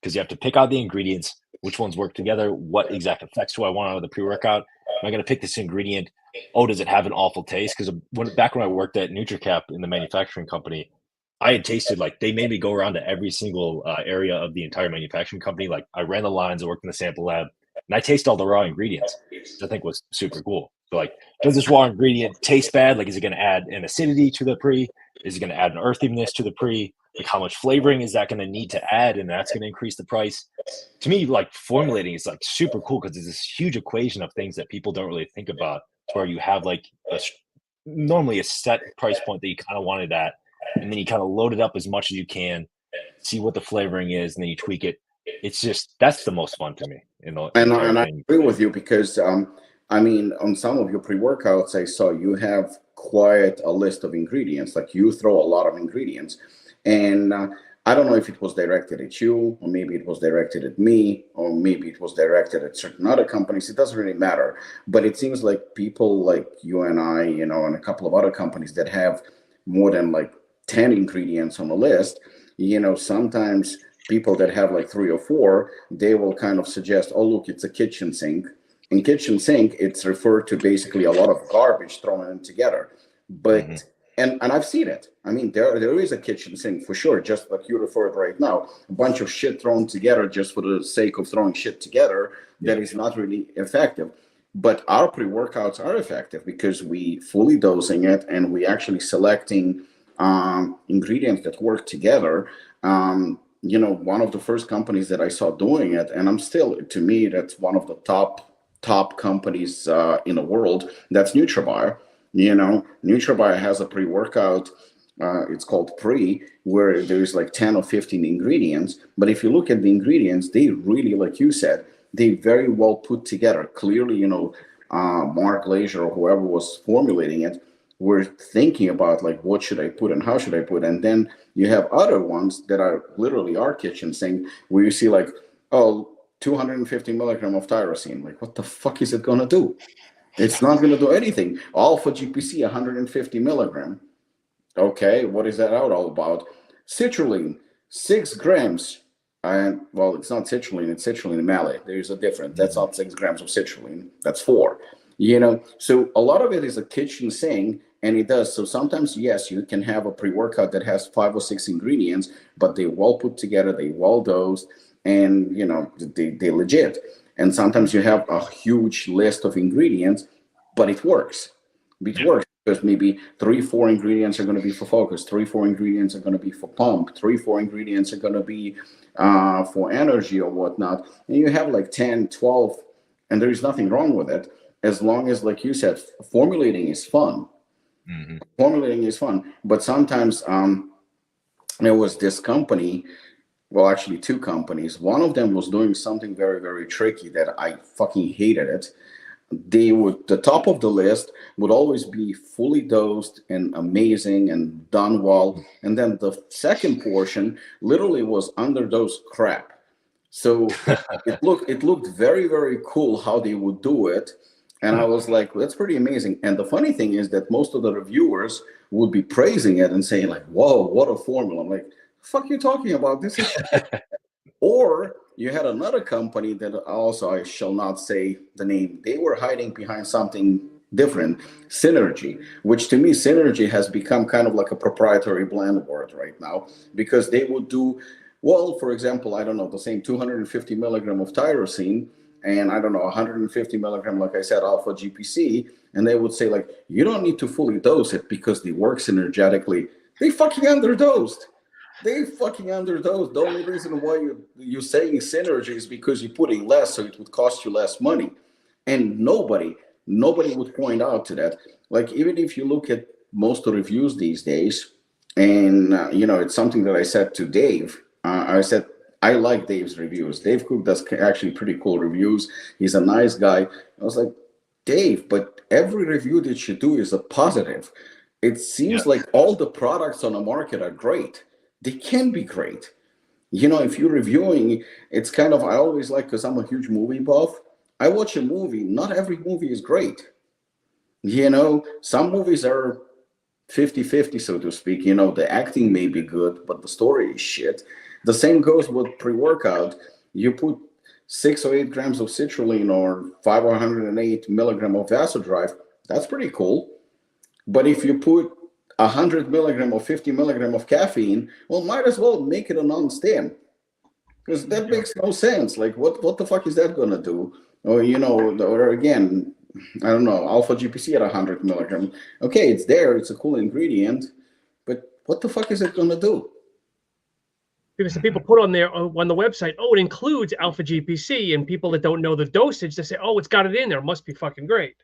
because you have to pick out the ingredients, which ones work together, what exact effects do I want out of the pre-workout? Am I going to pick this ingredient? Oh, does it have an awful taste? Because back when I worked at NutriCap in the manufacturing company, I had tasted, like, they made me go around to every single area of the entire manufacturing company. Like, I ran the lines, I worked in the sample lab, and I tasted all the raw ingredients, which I think was super cool. So, like, does this raw ingredient taste bad? Like, is it going to add an acidity to the pre? Is it going to add an earthiness to the pre? Like, how much flavoring is that going to need to add? And that's going to increase the price. To me, like, formulating is, like, super cool, because there's this huge equation of things that people don't really think about, where you have, like, normally a set price point that you kind of wanted at, and then you kind of load it up as much as you can, see what the flavoring is, and then you tweak it. It's just, that's the most fun to me. And I agree with you because, I mean, on some of your pre-workouts, I saw you have quite a list of ingredients. Like you throw a lot of ingredients. And I don't know if it was directed at you, or maybe it was directed at me, or maybe it was directed at certain other companies. It doesn't really matter. But it seems like people like you and I, you know, and a couple of other companies that have more than like 10 ingredients on the list, you know, sometimes people that have like 3 or 4, they will kind of suggest, oh, look, it's a kitchen sink. In kitchen sink, it's referred to basically a lot of garbage thrown in together. But and I've seen it. I mean, there is a kitchen sink for sure, just like you referred right now. A bunch of shit thrown together just for the sake of throwing shit together that is not really effective. But our pre-workouts are effective because we fully dosing it and we actually selecting ingredients that work together. You know, one of the first companies that I saw doing it, and I'm still, to me, that's one of the top companies in the world. That's NutraBio. You know, NutraBio has a pre-workout. It's called Pre, where there's like 10 or 15 ingredients. But if you look at the ingredients, they really, like you said, they very well put together. Clearly, you know, Mark Glazer or whoever was formulating it were thinking about like, what should I put and how should I put? And then you have other ones that are literally our kitchen sink where you see like, oh, 250 milligram of tyrosine. Like, what the fuck is it going to do? It's not going to do anything. Alpha GPC, 150 milligram. Okay, what is that all about? Citrulline, 6 grams. And well, it's not citrulline, it's citrulline malate. There's a difference. That's not 6 grams of citrulline. That's 4. You know, so a lot of it is a kitchen sink, and it does. So sometimes, yes, you can have a pre-workout that has 5 or 6 ingredients, but they well put together, they well dosed, and you know, they legit. And sometimes you have a huge list of ingredients, but it works. It works because maybe 3-4 ingredients are going to be for focus, 3-4 ingredients are going to be for pump, 3-4 ingredients are going to be for energy or whatnot. And you have like 10, 12, and there is nothing wrong with it, as long as, like you said, formulating is fun. Formulating is fun. But sometimes there was this company, well, actually 2 companies. One of them was doing something very, very tricky that I fucking hated it. The top of the list would always be fully dosed and amazing and done well. And then the second portion literally was underdosed crap. So it looked very, very cool how they would do it. And I was like, that's pretty amazing. And the funny thing is that most of the reviewers would be praising it and saying like, whoa, what a formula. I'm like, fuck you talking about? This is or you had another company that also, I shall not say the name, they were hiding behind something different, Synergy, which to me, Synergy has become kind of like a proprietary blend word right now, because they would do, well, for example, I don't know, the same 250 milligram of tyrosine, and I don't know, 150 milligram, like I said, alpha GPC, and they would say like, you don't need to fully dose it because they work synergetically. They fucking underdosed. The only reason why you're saying synergy is because you're putting less, so it would cost you less money. And nobody would point out to that. Like, even if you look at most of the reviews these days, and you know, it's something that I said to Dave. I said, I like Dave's reviews. Dave Cook does actually pretty cool reviews. He's a nice guy. I was like, Dave, but every review that you do is a positive. It seems like all the products on the market are great. They can be great. You know, if you're reviewing, it's kind of, I always like, because I'm a huge movie buff, I watch a movie, not every movie is great. You know, some movies are 50-50, so to speak. You know, the acting may be good, but the story is shit. The same goes with pre-workout. You put 6 or 8 grams of citrulline or 508 milligram of vasodrive, that's pretty cool. But if you put 100 milligram or 50 milligram of caffeine, well, might as well make it a non-stim, because that makes no sense. Like, what the fuck is that going to do? Or, you know, or again, I don't know, alpha GPC at 100 milligram. Okay, it's there. It's a cool ingredient. But what the fuck is it going to do? Because the people put on there on the website, oh, it includes alpha GPC, and people that don't know the dosage, they say, oh, it's got it in there. It must be fucking great.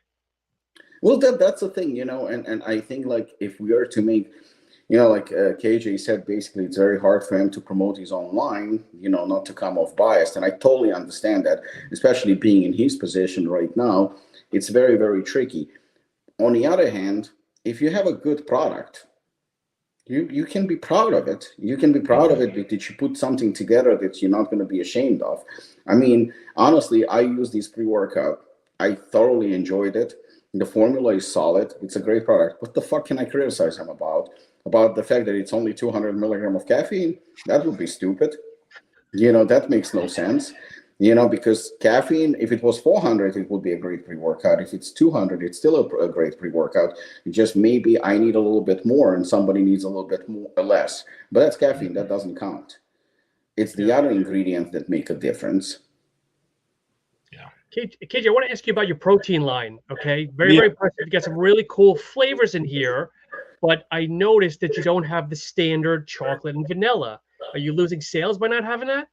Well, that's the thing, you know, and I think like if we are to make, like KJ said, basically it's very hard for him to promote his own line, not to come off biased. And I totally understand that, especially being in his position right now. It's very, very tricky. On the other hand, if you have a good product, you can be proud of it. You can be proud of it because you put something together that you're not going to be ashamed of. I mean, honestly, I use this pre-workout. I thoroughly enjoyed it. The formula is solid. It's a great product. What the fuck can I criticize him about? About the fact that it's only 200 milligrams of caffeine? That would be stupid. That makes no sense. Because caffeine, if it was 400, it would be a great pre-workout. If it's 200, it's still a great pre-workout. Just maybe I need a little bit more and somebody needs a little bit more or less. But that's caffeine. That doesn't count. It's the other ingredients that make a difference. Yeah. KJ, I want to ask you about your protein line. Okay. Very impressive. You got some really cool flavors in here, but I noticed that you don't have the standard chocolate and vanilla. Are you losing sales by not having that?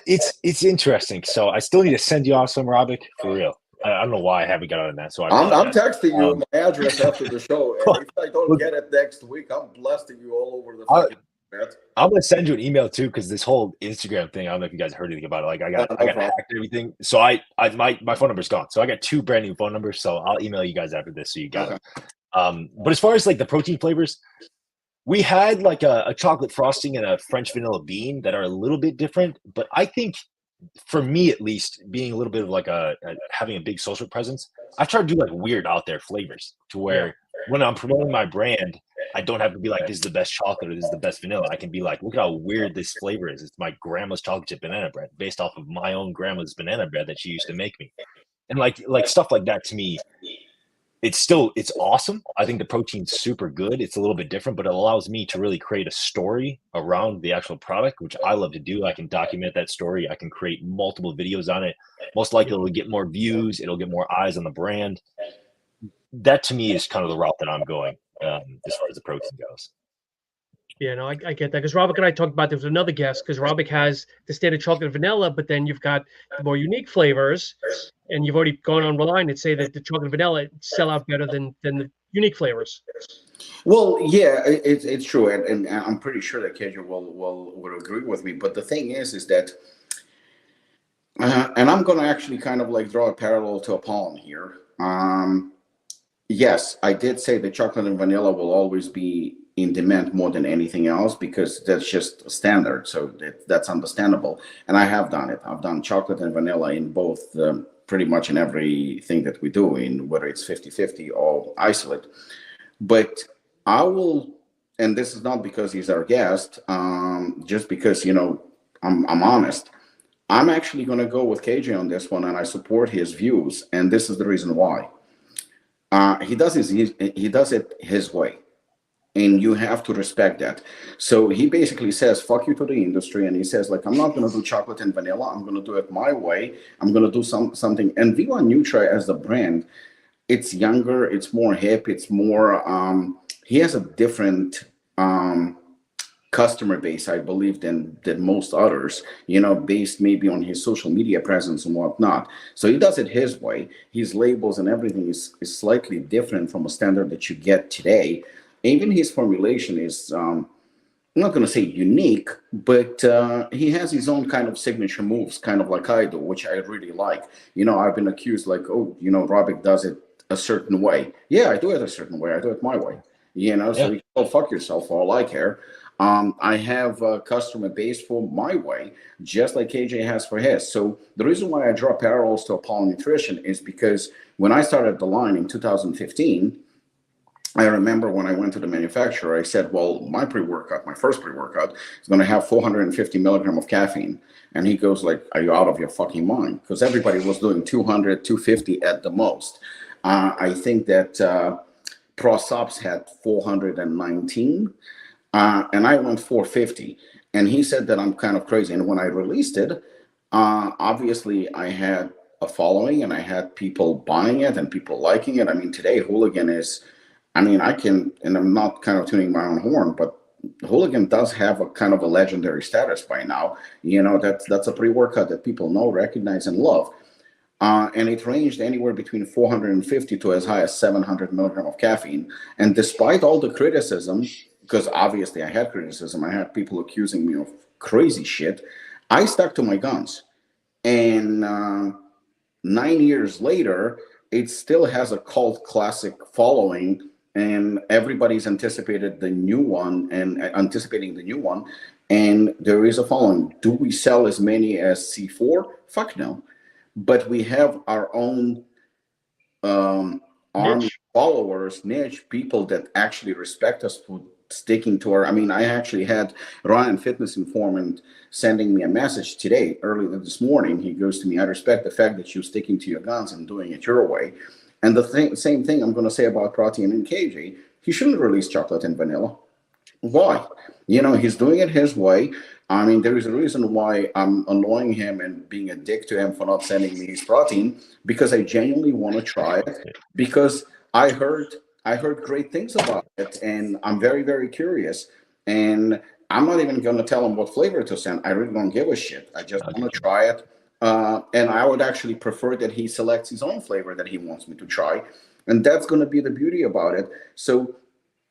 It's interesting. So I still need to send you off some, Robik, for real. I don't know why I haven't got on that. So I'm texting you my address after the show. And if I don't get it next week, I'm blasting you all over the fucking net. I'm gonna send you an email too, because this whole Instagram thing, I don't know if you guys heard anything about it. Like I got hacked and everything. So my phone number's gone. So I got 2 brand new phone numbers. So I'll email you guys after this so you got it. But as far as like the protein flavors, we had like a chocolate frosting and a French vanilla bean that are a little bit different. But I think, for me at least, being a little bit of like having a big social presence, I try to do like weird out there flavors to where when I'm promoting my brand, I don't have to be like, this is the best chocolate or this is the best vanilla. I can be like, look at how weird this flavor is. It's my grandma's chocolate chip banana bread based off of my own grandma's banana bread that she used to make me. And like stuff like that, to me, it's awesome. I think the protein's super good. It's a little bit different, but it allows me to really create a story around the actual product, which I love to do. I can document that story. I can create multiple videos on it. Most likely it'll get more views. It'll get more eyes on the brand. That to me is kind of the route that I'm going as far as the protein goes. Yeah, no, I get that, because Robik and I talked about, there was another guest, because Robik has the standard chocolate and vanilla, but then you've got the more unique flavors, and you've already gone online and say that the chocolate and vanilla sell out better than the unique flavors. Well, yeah, it's true, and I'm pretty sure that KJ will agree with me. But the thing is that, and I'm going to actually kind of like draw a parallel to a poem here. Yes, I did say that chocolate and vanilla will always be in demand more than anything else, because that's just standard. So that's understandable. And I have done it. I've done chocolate and vanilla in both, pretty much in everything that we do, in whether it's 50-50 or isolate. But I will, and this is not because he's our guest, just because, I'm honest. I'm actually going to go with KJ on this one, and I support his views. And this is the reason why. He does it his way. And you have to respect that. So he basically says, fuck you to the industry. And he says, like, I'm not going to do chocolate and vanilla. I'm going to do it my way. I'm going to do something. And Viva Nutra as the brand, it's younger, it's more hip, it's more, he has a different customer base, I believe, than most others, based maybe on his social media presence and whatnot. So he does it his way. His labels and everything is slightly different from a standard that you get today. Even his formulation is, I'm not going to say unique, but he has his own kind of signature moves, kind of like I do, which I really like. I've been accused like, oh, Robic does it a certain way. Yeah, I do it a certain way. I do it my way. So you go fuck yourself for all I care. I have a customer base for my way, just like KJ has for his. So the reason why I draw parallels to Apollo Nutrition is because when I started the line in 2015, I remember when I went to the manufacturer, I said, well, my first pre-workout is going to have 450 milligrams of caffeine. And he goes like, are you out of your fucking mind? Because everybody was doing 200, 250 at the most. I think that ProSubs had 419, and I went 450. And he said that I'm kind of crazy. And when I released it, obviously I had a following and I had people buying it and people liking it. I mean, today Hooligan is... and I'm not kind of tuning my own horn, but Hooligan does have a kind of a legendary status by now. That's a pre-workout that people know, recognize, and love. And it ranged anywhere between 450 to as high as 700 milligram of caffeine. And despite all the criticism, because obviously I had criticism, I had people accusing me of crazy shit, I stuck to my guns. And 9 years later, it still has a cult classic following, and everybody's anticipating the new one. And there is a following. Do we sell as many as C4? Fuck no. But we have our own army followers, niche people that actually respect us for sticking to our. I mean, I actually had Ryan, Fitness Informant, sending me a message today, earlier this morning. He goes to me, I respect the fact that you're sticking to your guns and doing it your way. And the same thing I'm going to say about Protein and KJ. He shouldn't release chocolate and vanilla. Why? He's doing it his way. I mean, there is a reason why I'm annoying him and being a dick to him for not sending me his protein, because I genuinely want to try it, because I heard great things about it, and I'm very, very curious. And I'm not even going to tell him what flavor to send. I really don't give a shit. I just want to try it. And I would actually prefer that he selects his own flavor that he wants me to try. And that's going to be the beauty about it. So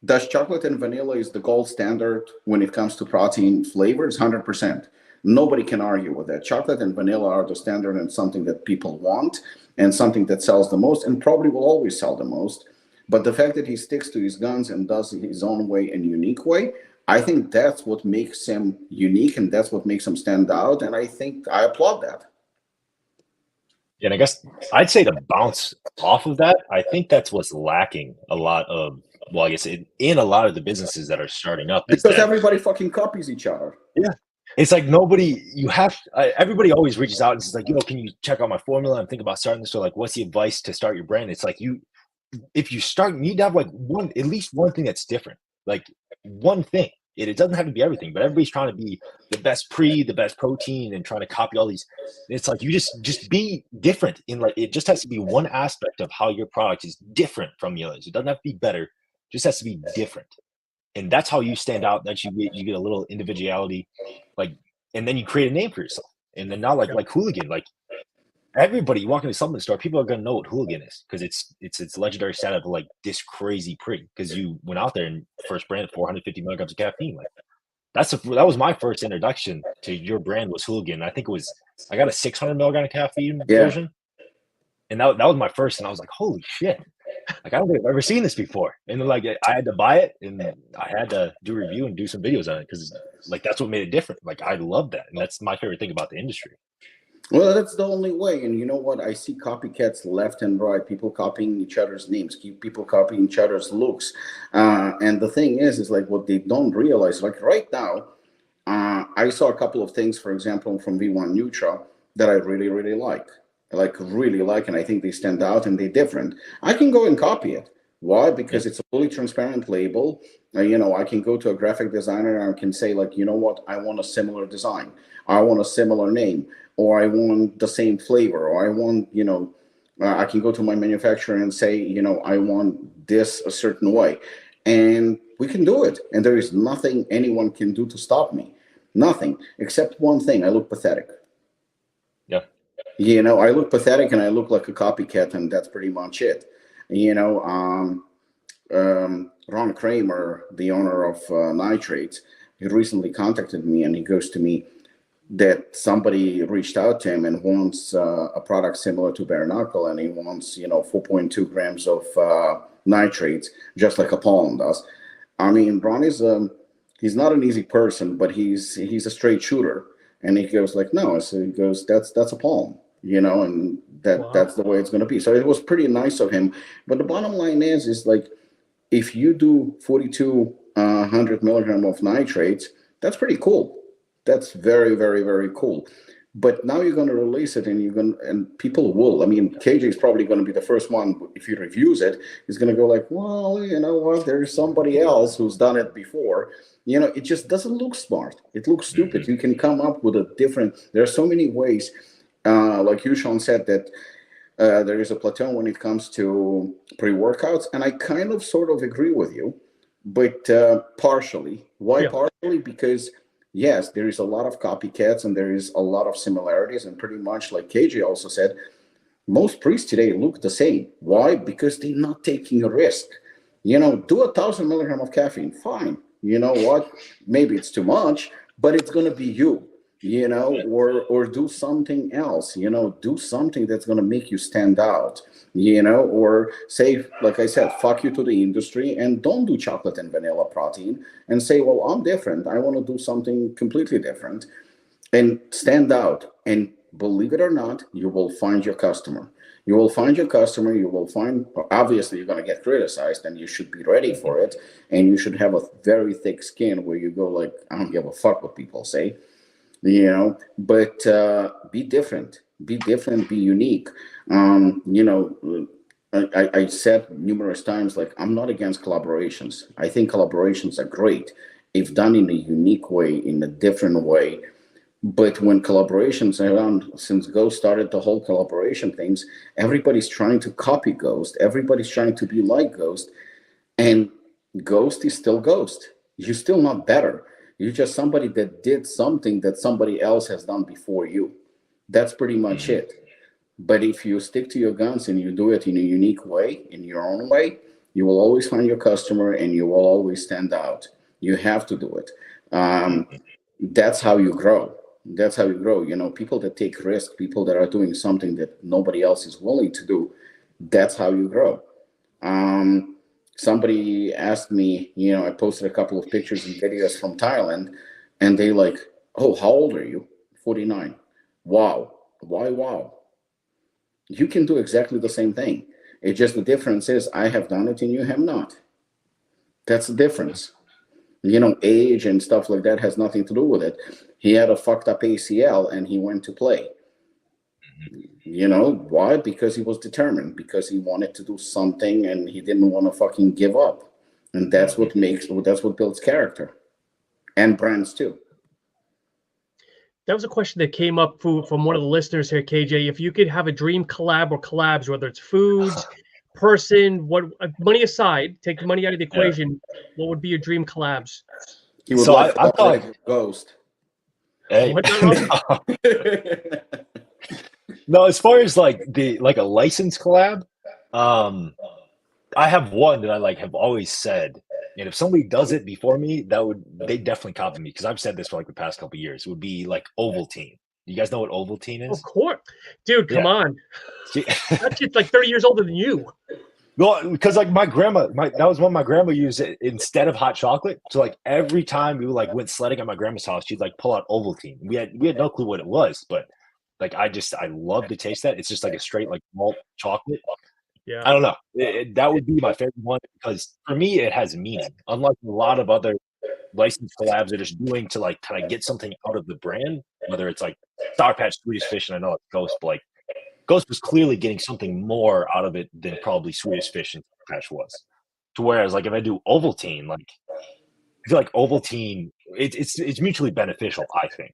does chocolate and vanilla is the gold standard when it comes to protein flavors? 100%. Nobody can argue with that. Chocolate and vanilla are the standard and something that people want and something that sells the most and probably will always sell the most. But the fact that he sticks to his guns and does it his own way and unique way, I think that's what makes him unique, and that's what makes him stand out. And I think I applaud that. Yeah, and I guess I'd say to bounce off of that, I think that's what's lacking a lot of, well, I guess in a lot of the businesses that are starting up. Because everybody fucking copies each other. Yeah. It's like everybody always reaches out and says like, can you check out my formula? I'm thinking about starting this. So like, what's the advice to start your brand? It's like if you start, you need to have like at least one thing that's different, like one thing. It doesn't have to be everything, but everybody's trying to be the best the best protein and trying to copy all these. It's like, you just be different in like, it just has to be one aspect of how your product is different from the others. It doesn't have to be better, it just has to be different. And that's how you stand out. That you get a little individuality, like, and then you create a name for yourself. And then now like Hooligan, like everybody, you walk into a supplement store, people are gonna know what Hooligan is because it's legendary status of like this crazy pretty, because you went out there and first brand 450 milligrams of caffeine. Like that was my first introduction to your brand, was Hooligan. I think I got a 600 milligram of caffeine version, and that was my first, and I was like, holy shit. Like, I don't think I've ever seen this before. And then, like, I had to buy it and I had to do a review and do some videos on it because, like, that's what made it different. Like, I love that. And that's my favorite thing about the industry. Well, that's the only way. And you know what? I see copycats left and right, people copying each other's names, people copying each other's looks. And the thing is like what they don't realize, like right now, I saw a couple of things, for example, from V1 Nutra that I really, really like, and I think they stand out and they're different. I can go and copy it. Why? Because it's a fully transparent label. I can go to a graphic designer and I can say, like, you know what? I want a similar design. I want a similar name, or I want the same flavor, or I want, I can go to my manufacturer and say, I want this a certain way. And we can do it. And there is nothing anyone can do to stop me. Nothing, except one thing. I look pathetic. Yeah. I look pathetic and I look like a copycat, and that's pretty much it. Ron Kramer, the owner of Nitrates, he recently contacted me and he goes to me that somebody reached out to him and wants a product similar to Bare Knuckle, and he wants 4.2 grams of nitrates, just like a palm does. I mean, Ron is he's not an easy person, but he's a straight shooter. And he goes like, no. So he goes, that's a palm, and that's the way it's going to be. So it was pretty nice of him. But the bottom line is like, if you do 4,200 milligram of nitrates, that's pretty cool. That's very, very, very cool. But now you're going to release it, and people will. I mean, KJ is probably going to be the first one. If he reviews it, he's going to go like, well, you know what? There's somebody else who's done it before. It just doesn't look smart. It looks stupid. Mm-hmm. You can come up with a different. There are so many ways. Like you, Sean, said that there is a plateau when it comes to pre-workouts, and I kind of sort of agree with you, but partially. Why partially? Because yes, there is a lot of copycats and there is a lot of similarities, and pretty much like KJ also said, Most priests today look the same. Why? Because they're not taking a risk. Do 1,000 milligram of caffeine. Fine. You know what? Maybe it's too much, but it's going to be you, or do something else, do something that's going to make you stand out, or say, like I said, fuck you to the industry and don't do chocolate and vanilla protein and say, well, I'm different. I want to do something completely different and stand out. And believe it or not, you will find your customer. You will find, obviously, you're going to get criticized and you should be ready for it. And you should have a very thick skin where you go like, I don't give a fuck what people say, but be different, be unique. I said numerous times, like, I'm not against collaborations. I think collaborations are great if done in a unique way, in a different way. But when collaborations around, since Ghost started the whole collaboration things, everybody's trying to copy Ghost. Everybody's trying to be like Ghost. And Ghost is still Ghost. You're still not better. You're just somebody that did something that somebody else has done before you. That's pretty much it. But if you stick to your guns and you do it in a unique way, in your own way, you will always find your customer and you will always stand out. You have to do it. That's how you grow. People that take risks, people that are doing something that nobody else is willing to do, that's how you grow. Somebody asked me, I posted a couple of pictures and videos from Thailand, and they like, oh, how old are you? 49. Wow. Why wow? You can do exactly the same thing. It's just the difference is I have done it and you have not. That's the difference. Age and stuff like that has nothing to do with it. He had a fucked up ACL and he went to play. Why? Because he was determined, because he wanted to do something and he didn't want to fucking give up. And that's what builds character and brands too. That was a question that came up from one of the listeners here, KJ. If you could have a dream collab or collabs, whether it's foods, person, what, money aside, take the money out of the equation, what would be your dream collabs? He would I thought Ghost. Hey. No, as far as like a license collab, I have one that I have always said, and if somebody does it before me, they definitely copy me, because I've said this for the past couple of years. It would be like Ovaltine. You guys know what Ovaltine is? Of course, dude. Come on, that shit's like 30 years older than you. Well, because my grandma, that was one my grandma used instead of hot chocolate. So every time we went sledding at my grandma's house, she'd pull out Ovaltine. We had no clue what it was, but I love to taste that. It's just a straight malt chocolate. Yeah, I don't know. That would be my favorite one, because for me it has meaning. Unlike a lot of other licensed collabs that are just doing to kind of get something out of the brand, whether it's Sour Patch, Swedish Fish, and I know it's Ghost, but Ghost was clearly getting something more out of it than probably Swedish Fish and Sour Patch was. To whereas if I do Ovaltine, I feel like Ovaltine, it's mutually beneficial, I think,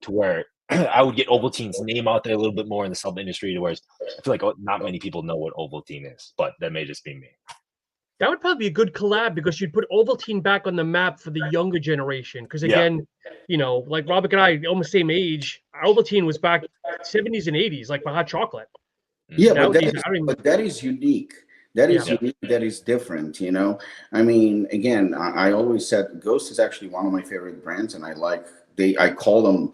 to where I would get Ovaltine's name out there a little bit more in the sub industry, whereas I feel like not many people know what Ovaltine is, but that may just be me. That would probably be a good collab, because you'd put Ovaltine back on the map for the younger generation. Because again, like Robik and I, almost same age, Ovaltine was back 70s and 80s, for hot chocolate. Yeah, but that is unique. That is unique. That is different. I mean, again, I always said Ghost is actually one of my favorite brands, and I call them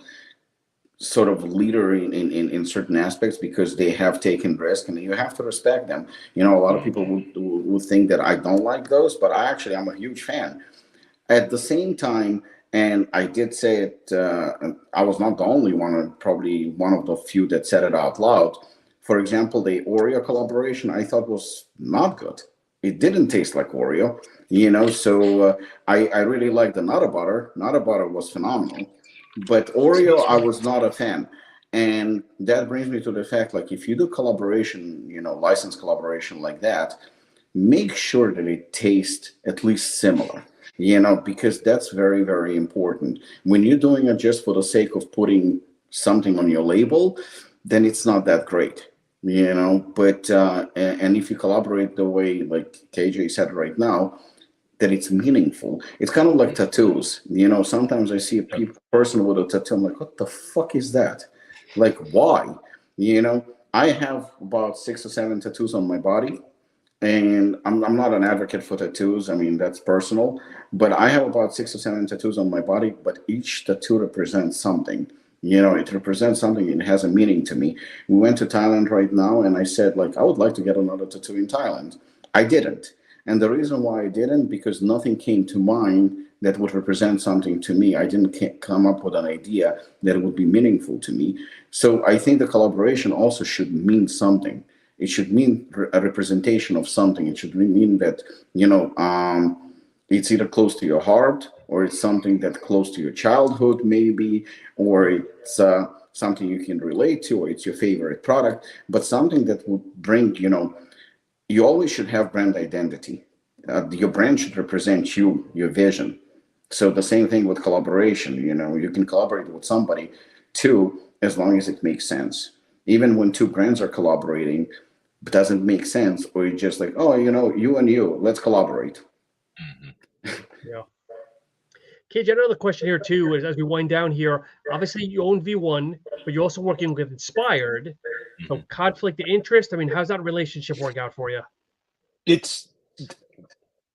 sort of leader in certain aspects, because they have taken risk and you have to respect them. A lot of people would think that I don't like those, but I'm a huge fan. At the same time, and I did say it, I was not the only one, probably one of the few that said it out loud. For example, the Oreo collaboration I thought was not good. It didn't taste like Oreo, so I really liked the Nutter Butter. Nutter Butter was phenomenal. But Oreo, I was not a fan. And that brings me to the fact, if you do collaboration, license collaboration like that, make sure that it tastes at least similar, because that's very, very important. When you're doing it just for the sake of putting something on your label, then it's not that great, But, and if you collaborate the way, like KJ said right now, that it's meaningful. It's kind of like tattoos. Sometimes I see a person with a tattoo, I'm like, what the fuck is that? Why? I have about 6 or 7 tattoos on my body, and I'm not an advocate for tattoos. I mean, that's personal, but I have about 6 or 7 tattoos on my body, but each tattoo represents something. It represents something. It has a meaning to me. We went to Thailand right now, and I said, like, I would like to get another tattoo in Thailand. I didn't. And the reason why I didn't, because nothing came to mind that would represent something to me. I didn't come up with an idea that would be meaningful to me. So I think the collaboration also should mean something. It should mean a representation of something. It should mean that, it's either close to your heart, or it's something that's close to your childhood, maybe, or it's something you can relate to, or it's your favorite product, but something that would bring, you always should have brand identity. Your brand should represent you, your vision. So the same thing with collaboration. You can collaborate with somebody too, as long as it makes sense. Even when two brands are collaborating, it doesn't make sense, or you're just like, oh, you and you, let's collaborate. Yeah. KJ, another question here too is, as we wind down here, obviously you own V1, but you're also working with Inspired. So conflict of interest. I mean, how's that relationship work out for you? It's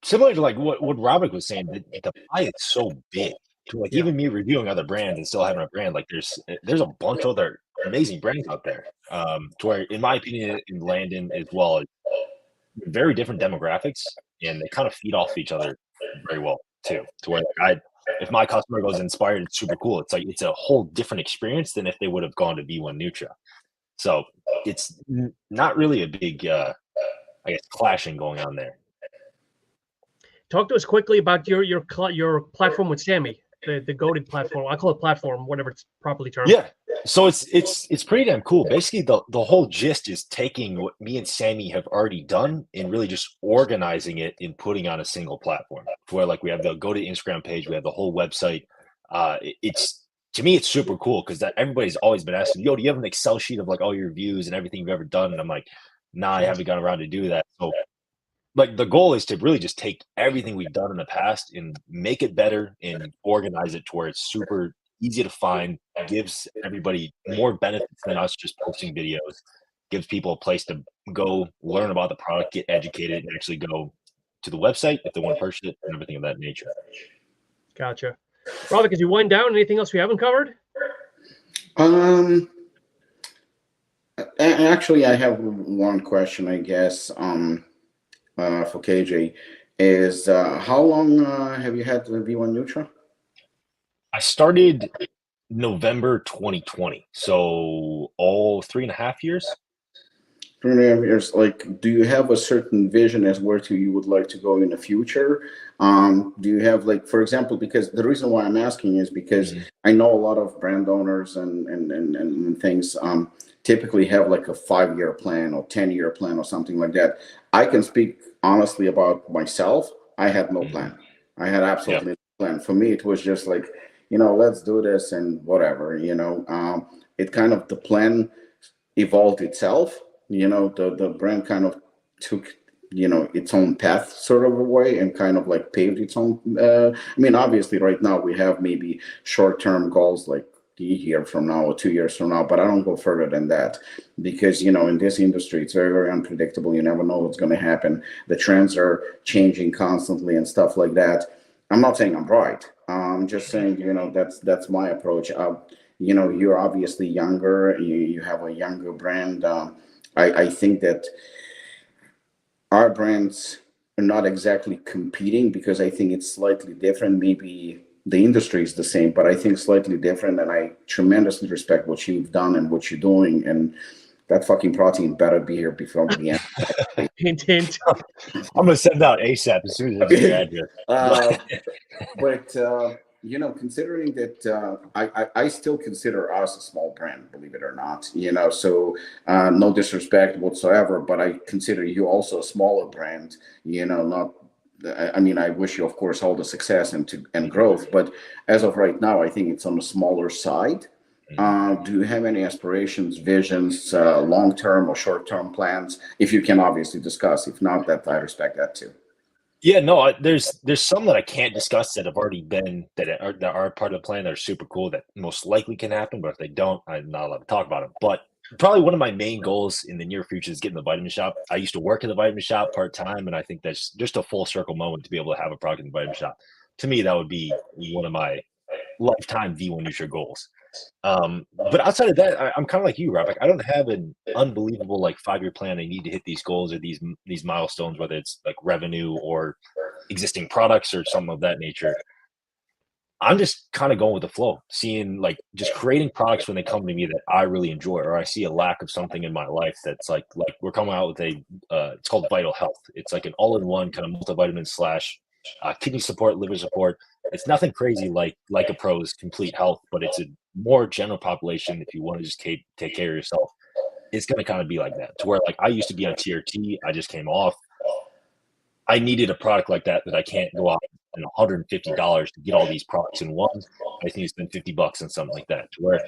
similar to like what Robik was saying. The pie is so big. To like even me reviewing other brands and still having a brand, like there's a bunch of other amazing brands out there. To where, in my opinion, in Landon as well, very different demographics, and they kind of feed off each other very well too. To where if my customer goes Inspired, it's super cool. It's like it's a whole different experience than if they would have gone to V1 Nutra. So it's not really a big, I guess, clashing going on there. Talk to us quickly about your platform with Sammy, the goated platform. I call it platform, whatever it's properly termed. Yeah. So it's pretty damn cool. Basically, the whole gist is taking what me and Sammy have already done and really just organizing it and putting on a single platform. Where like we have the go to Instagram page, we have the whole website. To me, it's super cool because that everybody's always been asking, yo, do you have an Excel sheet of like all your views and everything you've ever done? And I'm like, nah, I haven't gotten around to do that. So like the goal is to really just take everything we've done in the past and make it better and organize it to where it's super easy to find, gives everybody more benefits than us just posting videos, gives people a place to go learn about the product, get educated, and actually go to the website if they want to purchase it and everything of that nature. Gotcha. Robik, as you wind down, anything else we haven't covered? Actually, I have one question, I guess, for KJ. Is how long have you had the V1 Nutra? I started November 2020, so all 3.5 years. 3.5 years. Like, do you have a certain vision as where to you would like to go in the future? Do you have, like, for example, because the reason why I'm asking is because I know a lot of brand owners and things typically have like a 5-year plan or 10-year plan or something like that. I can speak honestly about myself. I had no plan. I had absolutely no plan. For me, it was just like, let's do this and whatever, it kind of, the plan evolved itself, the brand kind of took, its own path sort of a way and kind of like paved its own, obviously right now we have maybe short-term goals like a year from now or 2 years from now, but I don't go further than that because, in this industry, it's very, very unpredictable. You never know what's going to happen. The trends are changing constantly and stuff like that. I'm not saying I'm right. I'm just saying, that's my approach. You're obviously younger. You have a younger brand. I think that our brands are not exactly competing because I think it's slightly different. Maybe the industry is the same, but I think slightly different. And I tremendously respect what you've done and what you're doing. And that fucking protein better be here before the end. Hint, hint. I'm gonna send out ASAP as soon as I get here. But considering that I still consider us a small brand, believe it or not, so no disrespect whatsoever, but I consider you also a smaller brand, I wish you, of course, all the success and growth, but as of right now, I think it's on the smaller side. Do you have any aspirations, visions, long-term or short-term plans? If you can obviously discuss, if not, that I respect that too. Yeah, no, there's some that I can't discuss that have already been that are part of the plan that are super cool that most likely can happen, but if they don't, I'm not allowed to talk about them. But probably one of my main goals in the near future is getting the vitamin shop. I used to work in the vitamin shop part-time, and I think that's just a full circle moment to be able to have a product in the vitamin shop. To me, that would be one of my lifetime V1 Nutra goals. But outside of that, I'm kind of like you, Rob. Like, I don't have an unbelievable like 5-year plan. I need to hit these goals or these milestones, whether it's like revenue or existing products or something of that nature. I'm just kind of going with the flow, seeing like just creating products when they come to me that I really enjoy, or I see a lack of something in my life that's like we're coming out with it's called Vital Health. It's like an all-in-one kind of multivitamin slash kidney support, liver support. It's nothing crazy like a Pro's Complete Health, but it's a more general population. If you want to just take care of yourself, it's going to kind of be like that. To where like I used to be on TRT, I just came off. I needed a product like that I can't go out and $150 to get all these products in one. I think it's been $50 on something like that. To where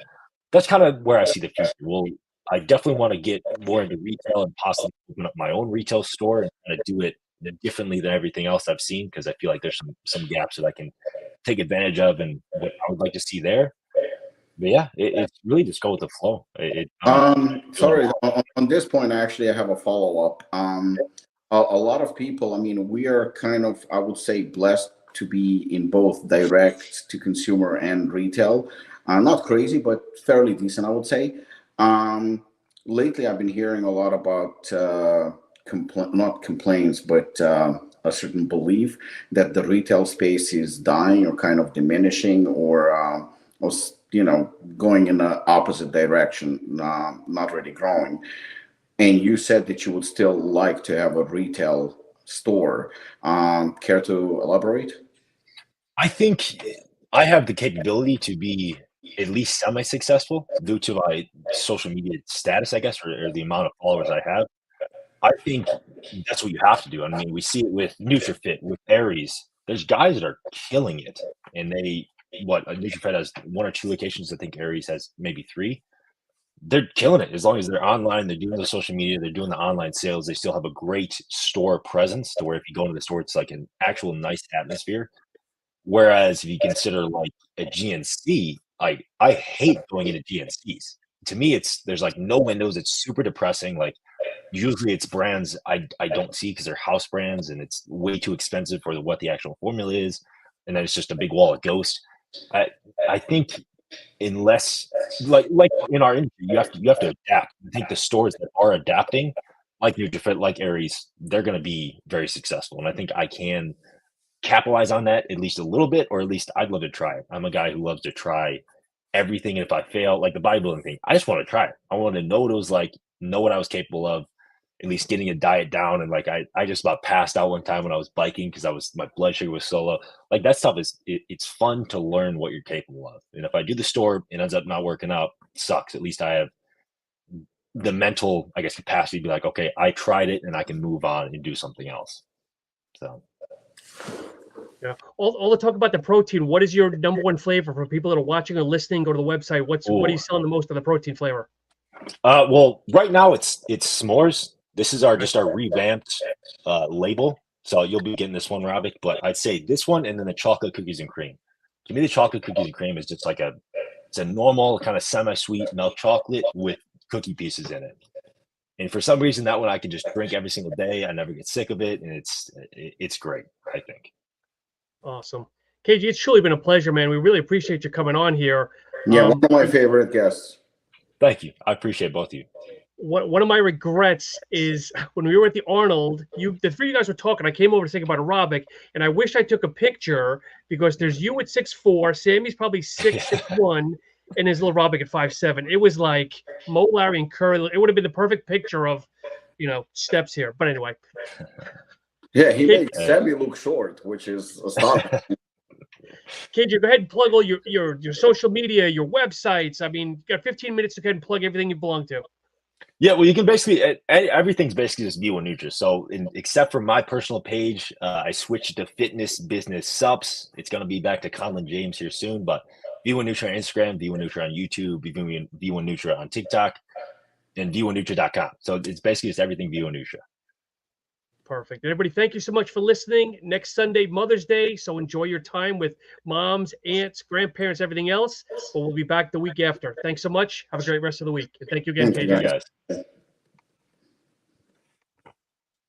that's kind of where I see the future. Well, I definitely want to get more into retail and possibly open up my own retail store and kind of do it differently than everything else I've seen, because I feel like there's some gaps that I can take advantage of and what I would like to see there. But yeah, it's really just go with the flow. Sorry, on this point, actually, I have a follow-up. A lot of people, I mean, we are kind of, I would say, blessed to be in both direct to consumer and retail. Not crazy, but fairly decent, I would say. Lately, I've been hearing a lot about not complaints, but a certain belief that the retail space is dying or kind of diminishing, or going in the opposite direction, not really growing. And you said that you would still like to have a retail store. Care to elaborate? I think I have the capability to be at least semi-successful due to my social media status, I guess, or the amount of followers I have. I think that's what you have to do. I mean, we see it with NutriFit, with Aries. There's guys that are killing it, and NutriFit has 1 or 2 locations. I think Aries has maybe 3. They're killing it as long as they're online, they're doing the social media, they're doing the online sales. They still have a great store presence to where if you go into the store, it's like an actual nice atmosphere. Whereas if you consider like a GNC, I hate going into GNCs. To me, there's like no windows. It's super depressing. Like usually it's brands I don't see because they're house brands and it's way too expensive for what the actual formula is. And then it's just a big wall of ghost. I think unless like in our industry, you have to adapt. I think the stores that are adapting, like NutriFit, like Aries, they're going to be very successful, and I think I can capitalize on that at least a little bit, or at least I'd love to try it. I'm a guy who loves to try everything, and if I fail, like the bodybuilding thing, I just want to try it. I want to know what it was like, know what I was capable of, at least getting a diet down. And like I just about passed out one time when I was biking because my blood sugar was so low. Like that stuff it's fun to learn what you're capable of. And if I do the store and ends up not working out, it sucks. At least I have the mental, I guess, capacity to be like, okay, I tried it and I can move on and do something else. So yeah. All the talk about the protein. What is your number one flavor for people that are watching or listening? Go to the website. What are you selling the most of the protein flavor? Well, right now it's s'mores. This is our revamped label. So you'll be getting this one, Robik. But I'd say this one and then the chocolate cookies and cream. To me, the chocolate cookies and cream is just like it's a normal kind of semi-sweet milk chocolate with cookie pieces in it. And for some reason, that one I can just drink every single day. I never get sick of it, and it's great, I think. Awesome. KG, it's truly been a pleasure, man. We really appreciate you coming on here. Yeah, one of my favorite guests. Thank you. I appreciate both of you. One of my regrets is when we were at the Arnold, the 3 of you guys were talking. I came over to think about a Robic, and I wish I took a picture because there's you at 6'4", Sammy's probably 6'1", and his little Robic at 5'7". It was like Mo, Larry, and Curry. It would have been the perfect picture of, steps here. But anyway. Yeah, he made Sammy look short, which is astonishing. KJ, go ahead and plug all your social media, your websites. I mean, you got 15 minutes to go ahead and plug everything you belong to. Yeah, well, you can basically everything's basically just V1 Nutra. So, except for my personal page, I switched to fitness business subs. It's going to be back to Konlan James here soon, but V1 Nutra on Instagram, V1 Nutra on YouTube, V1 Nutra on TikTok, and V1Nutra.com. So it's basically just everything V1 Nutra. Perfect. Everybody, thank you so much for listening. Next Sunday, Mother's Day. So enjoy your time with moms, aunts, grandparents, everything else. But we'll be back the week after. Thanks so much. Have a great rest of the week. And thank you again, Thank you, KJ. guys. guys.